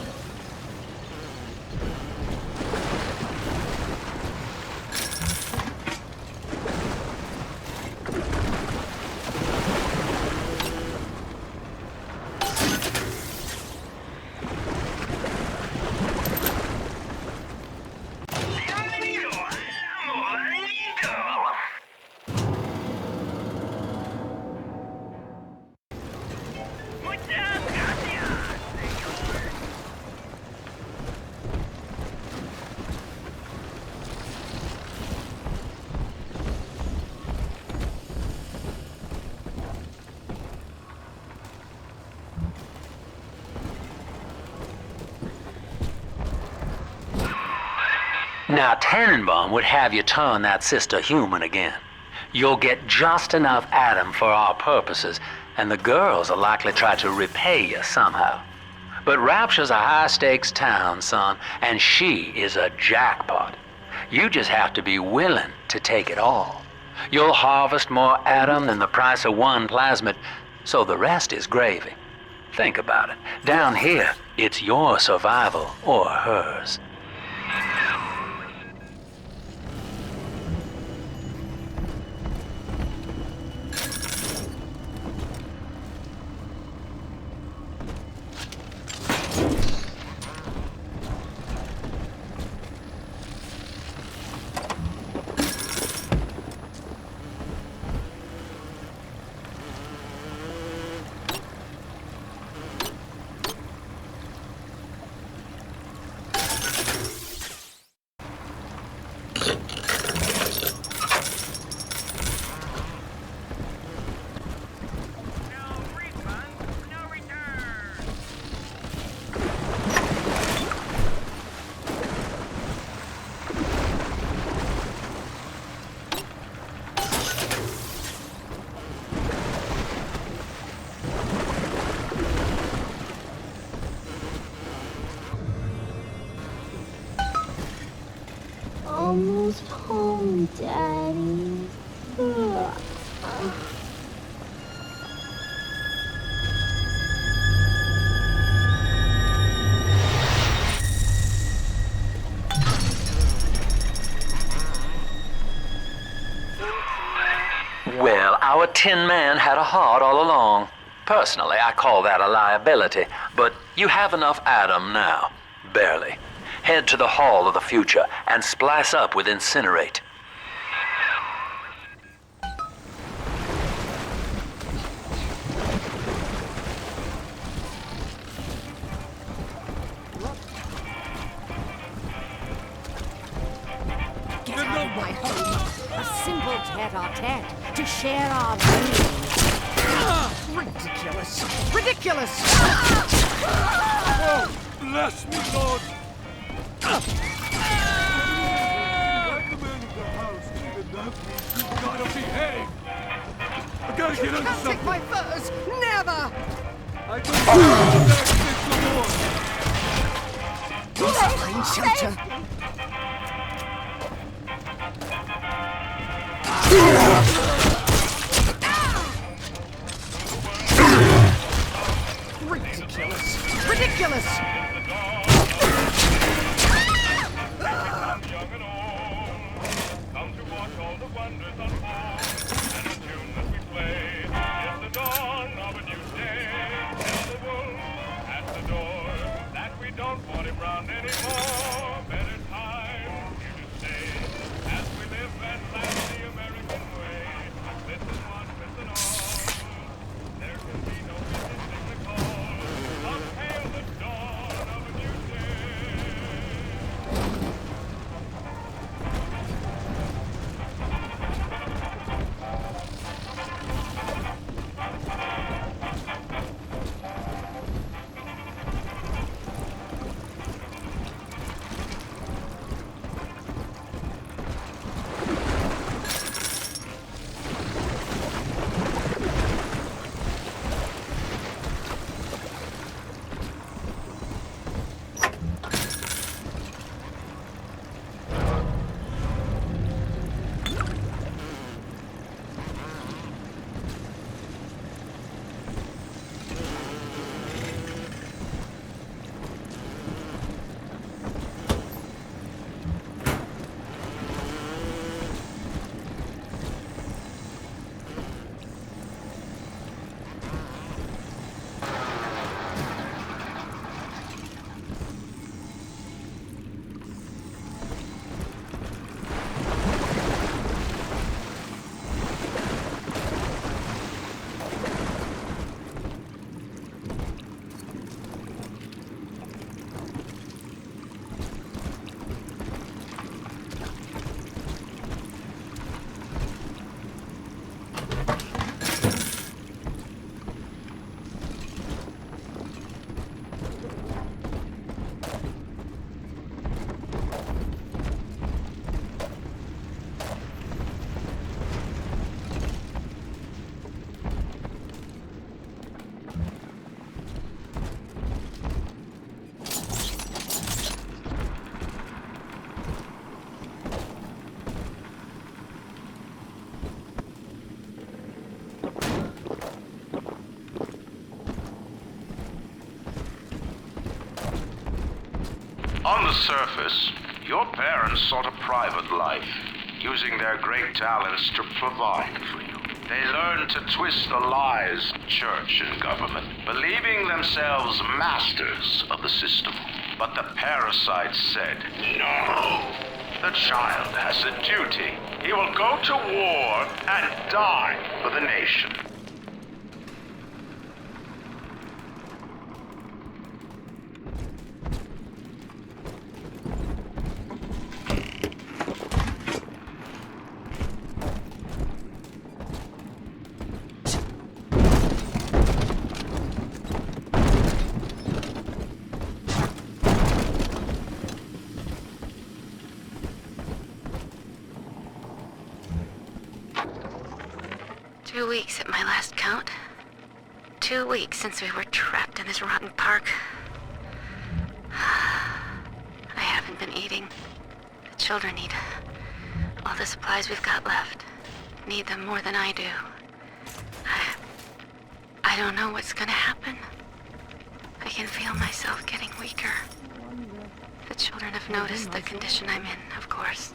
Speaker 12: Now, Tannenbaum would have you turn that sister human again. You'll get just enough Adam for our purposes, and the girls will likely try to repay you somehow. But Rapture's a high-stakes town, son, and she is a jackpot. You just have to be willing to take it all. You'll harvest more Adam than the price of one plasmid, so the rest is gravy. Think about it. Down here, it's your survival or hers.
Speaker 5: Almost home, Daddy. Ugh.
Speaker 12: Well, our Tin Man had a heart all along. Personally, I call that a liability, but you have enough Adam now. Barely. Head to the Hall of the Future and splice up with Incinerate.
Speaker 7: Get out of my home! A simple tete-a-tete to share our meals. Ridiculous! Ridiculous!
Speaker 6: Oh, bless me, Lord! Like the man of the house, even that means you gotta behave! I gotta get under
Speaker 7: Can't take my furs! Never!
Speaker 6: I don't want to
Speaker 7: Find shelter! Ridiculous! Ridiculous!
Speaker 18: Come to watch all the wonders unfold. And the tune that we play is the dawn of a new day. Tell the wolf at the door that we don't want him round anymore. Better
Speaker 10: surface, your parents sought a private life, using their great talents to provide for you. They learned to twist the lies of church and government, believing themselves masters of the system. But the parasites said, no. The child has a duty. He will go to war and die for the nation.
Speaker 14: Weeks at my last count. 2 weeks since we were trapped in this rotten park. I haven't been eating. The children need all the supplies we've got left. Need them more than I do. I don't know what's gonna happen. I can feel myself getting weaker. The children have noticed the condition I'm in, of course.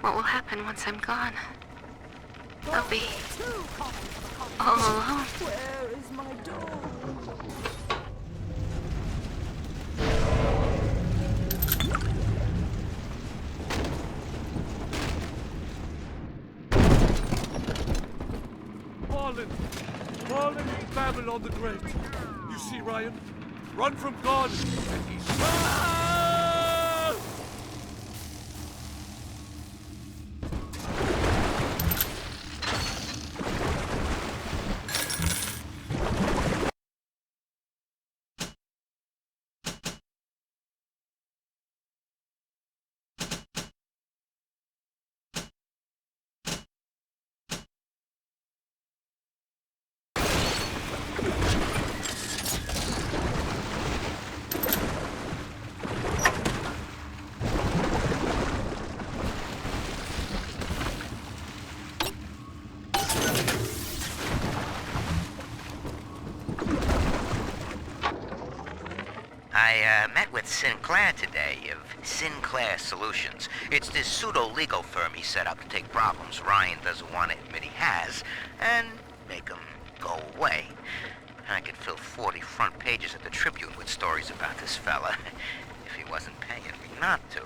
Speaker 14: What will happen once I'm gone? I'll be all alone.
Speaker 7: Where is my dog?
Speaker 6: Fallen in Babylon the Great. You see, Ryan? Run from God, and he
Speaker 20: I met with Sinclair today of Sinclair Solutions. It's this pseudo-legal firm he set up to take problems Ryan doesn't want to admit he has and make them go away. I could fill 40 front pages of the Tribune with stories about this fella if he wasn't paying me not to.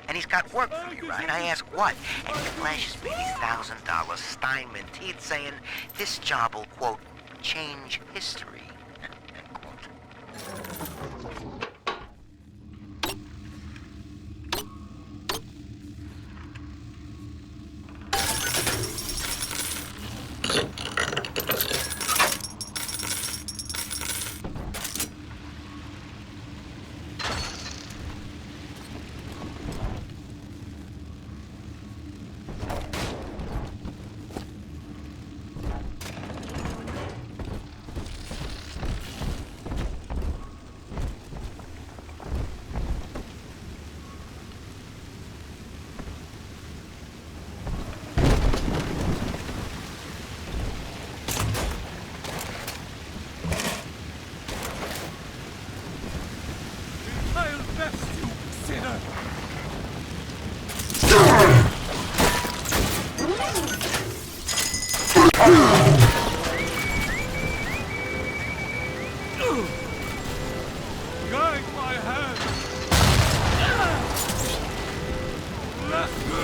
Speaker 20: And he's got work for me, right? I ask what? And he flashes me these $1,000 Steinman teeth saying this job will, quote, change history, end quote.
Speaker 6: Guide my hand! Let's go!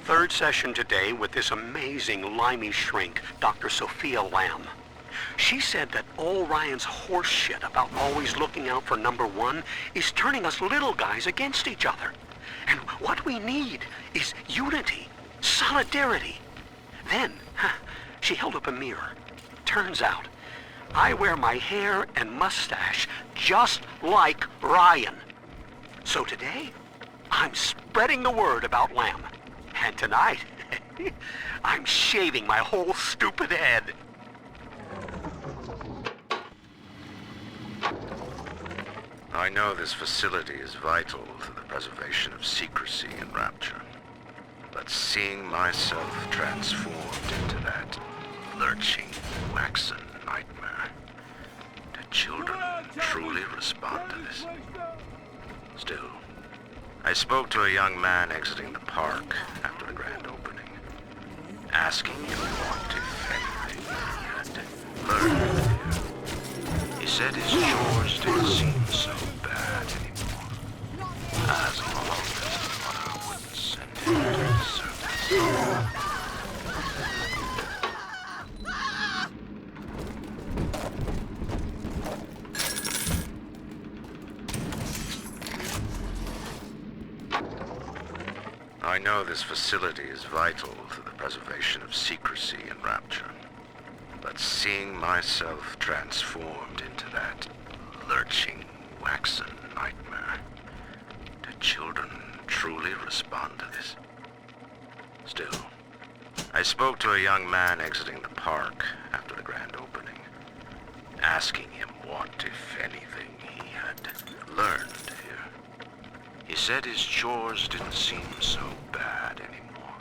Speaker 11: Third session today with this amazing limey shrink, Dr. Sophia Lamb. She said that all Ryan's horse shit about always looking out for number one is turning us little guys against each other. And what we need is unity, solidarity. Then, she held up a mirror. Turns out, I wear my hair and mustache just like Ryan. So today, I'm spreading the word about Lamb. And tonight, I'm shaving my whole stupid head.
Speaker 10: I know this facility is vital to the preservation of secrecy in Rapture. But seeing myself transformed into that lurching, waxen nightmare, do children truly respond to this? Still, I spoke to a young man exiting the park after the grand opening, asking him what, if anything, he had learned here. He said his chores didn't seem so bad anymore, as long as his mother wouldn't send him to the surface. I know this facility is vital to the preservation of secrecy in Rapture, but seeing myself transformed into that lurching, waxen nightmare, do children truly respond to this? Still, I spoke to a young man exiting the park after the grand opening, asking him what, if anything, he had learned here. He said his chores didn't seem so bad anymore.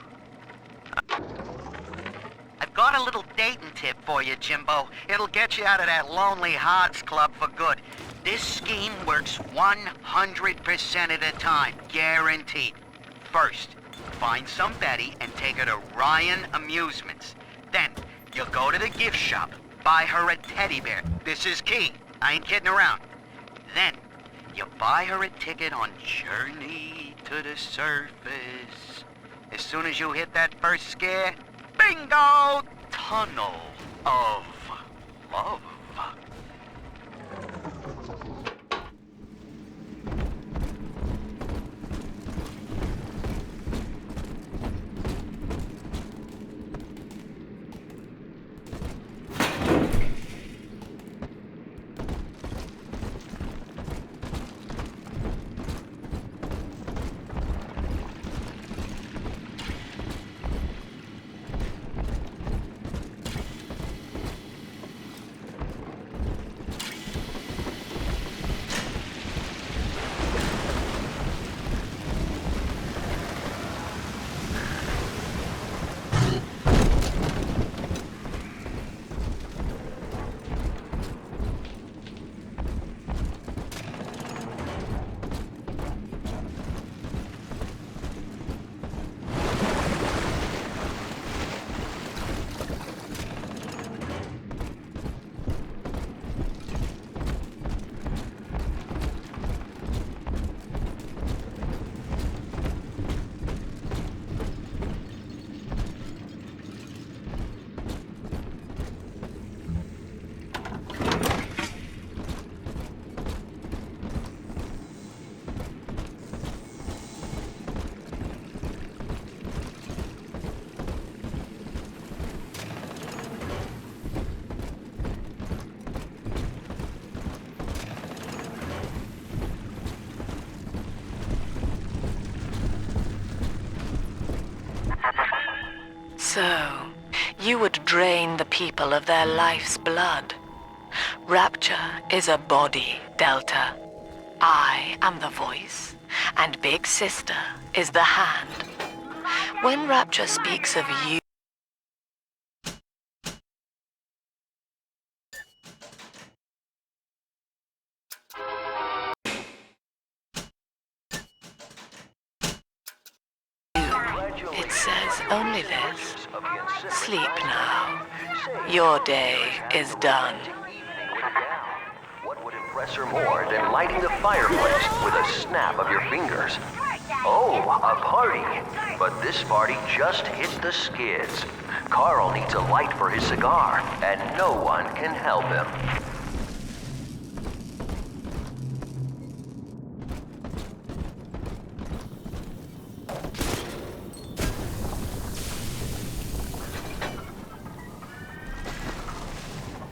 Speaker 20: I've got a little dating tip for you, Jimbo. It'll get you out of that Lonely Hearts Club for good. This scheme works 100% of the time, guaranteed. First, find some Betty and take her to Ryan Amusements. Then, you'll go to the gift shop, buy her a teddy bear. This is key. I ain't kidding around. Then, you buy her a ticket on Journey to the Surface. As soon as you hit that first scare, bingo! Tunnel of Love.
Speaker 2: So, you would drain the people of their life's blood. Rapture is a body, Delta. I am the voice, and Big Sister is the hand. When Rapture speaks of you, it says only this. Sleep now. Your day is done.
Speaker 13: What would impress her more than lighting the fireplace with a snap of your fingers? Oh, a party. But this party just hit the skids. Carl needs a light for his cigar, and no one can help him.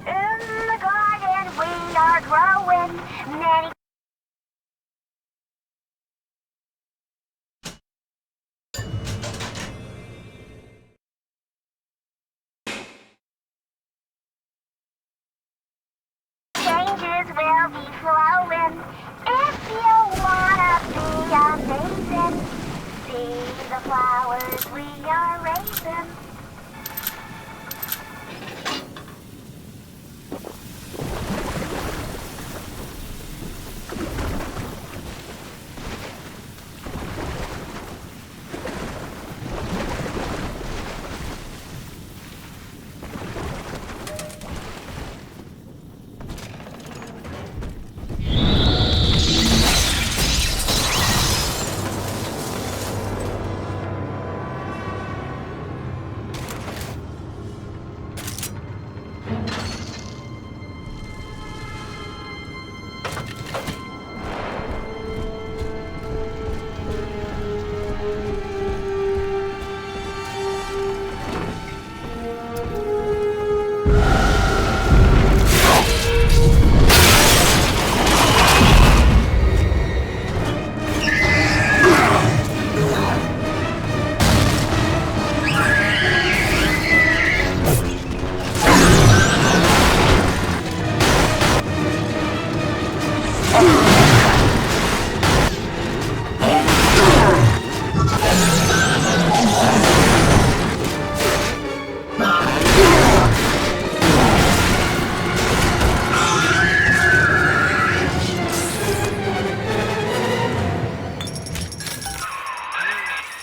Speaker 18: In the
Speaker 1: flowers will be flowing. If you wanna be amazing, see the flowers we are raising.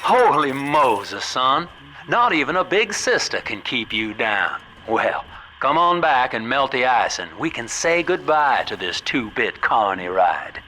Speaker 12: Holy Moses, son. Not even a big sister can keep you down. Well, come on back and melt the ice and we can say goodbye to this two-bit carny ride.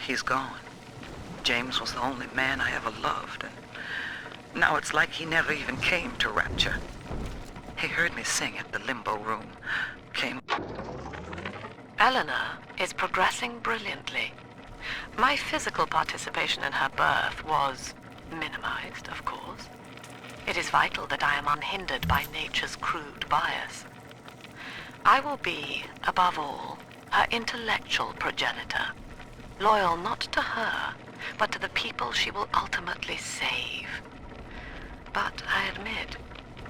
Speaker 3: He's gone. James was the only man I ever loved, and now it's like he never even came to Rapture. He heard me sing at the limbo room, came...
Speaker 4: Eleanor is progressing brilliantly. My physical participation in her birth was minimized, of course. It is vital that I am unhindered by nature's crude bias. I will be, above all, her intellectual progenitor, loyal not to her, but to the people she will ultimately save. But I admit,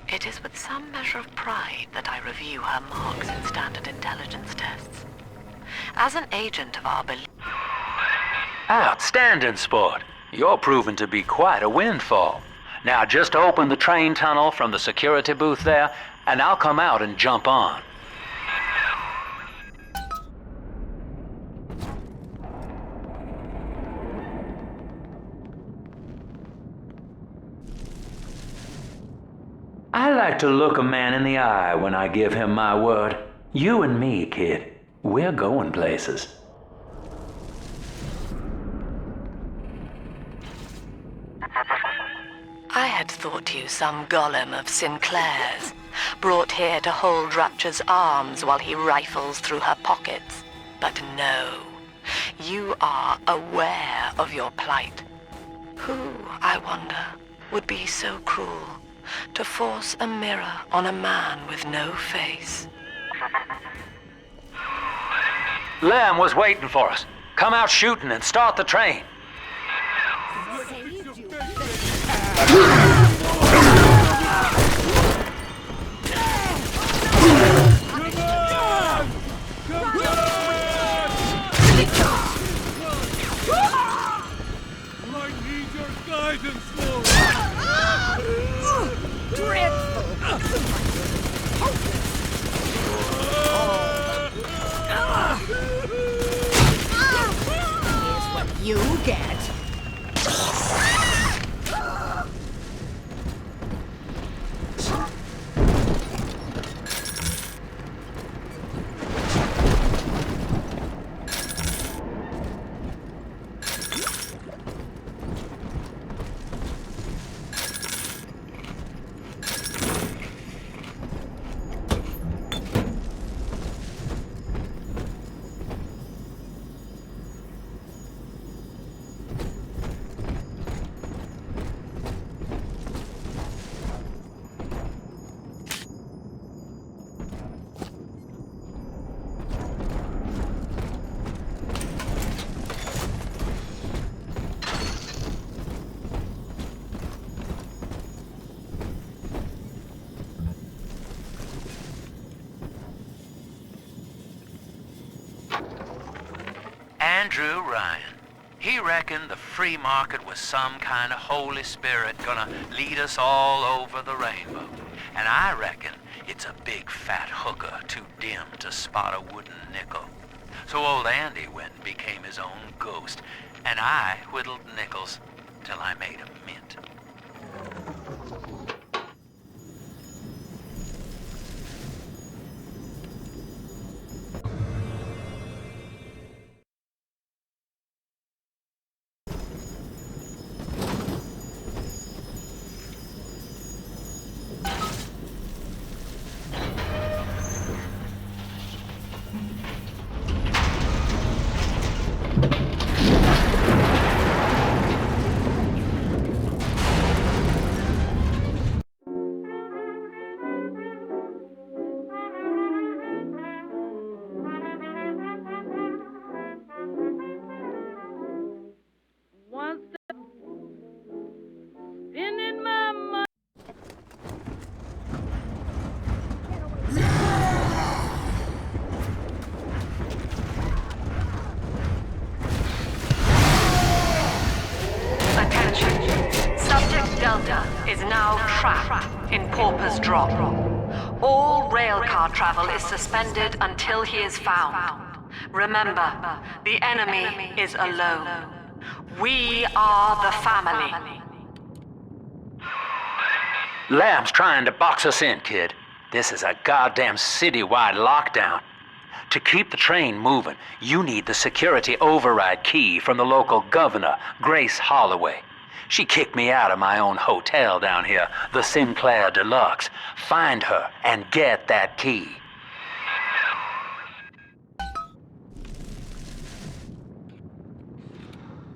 Speaker 4: it is with some measure of pride that I review her marks in standard intelligence tests. As an agent of our belief...
Speaker 12: Outstanding, sport. You're proving to be quite a windfall. Now just open the train tunnel from the security booth there, and I'll come out and jump on. I like to look a man in the eye when I give him my word. You and me, kid, we're going places.
Speaker 4: I had thought you some golem of Sinclair's, brought here to hold Rapture's arms while he rifles through her pockets. But no, you are aware of your plight. Who, I wonder, would be so cruel to force a mirror on a man with no face?
Speaker 12: Lamb was waiting for us. Come out shooting and start the train.
Speaker 6: I need your guidance, Lord.
Speaker 7: Dreadful! Here's what you get.
Speaker 12: Andrew Ryan. He reckoned the free market was some kind of Holy Spirit gonna lead us all over the rainbow. And I reckon it's a big fat hooker too dim to spot a wooden nickel. So old Andy went and became his own ghost, and I whittled nickels till I made a mint.
Speaker 8: Delta is now trapped in Pauper's Drop. All railcar travel is suspended until he is found. Remember, the enemy is alone. We are the family.
Speaker 12: Lamb's trying to box us in, kid. This is a goddamn citywide lockdown. To keep the train moving, you need the security override key from the local governor, Grace Holloway. She kicked me out of my own hotel down here, the Sinclair Deluxe. Find her and get that key.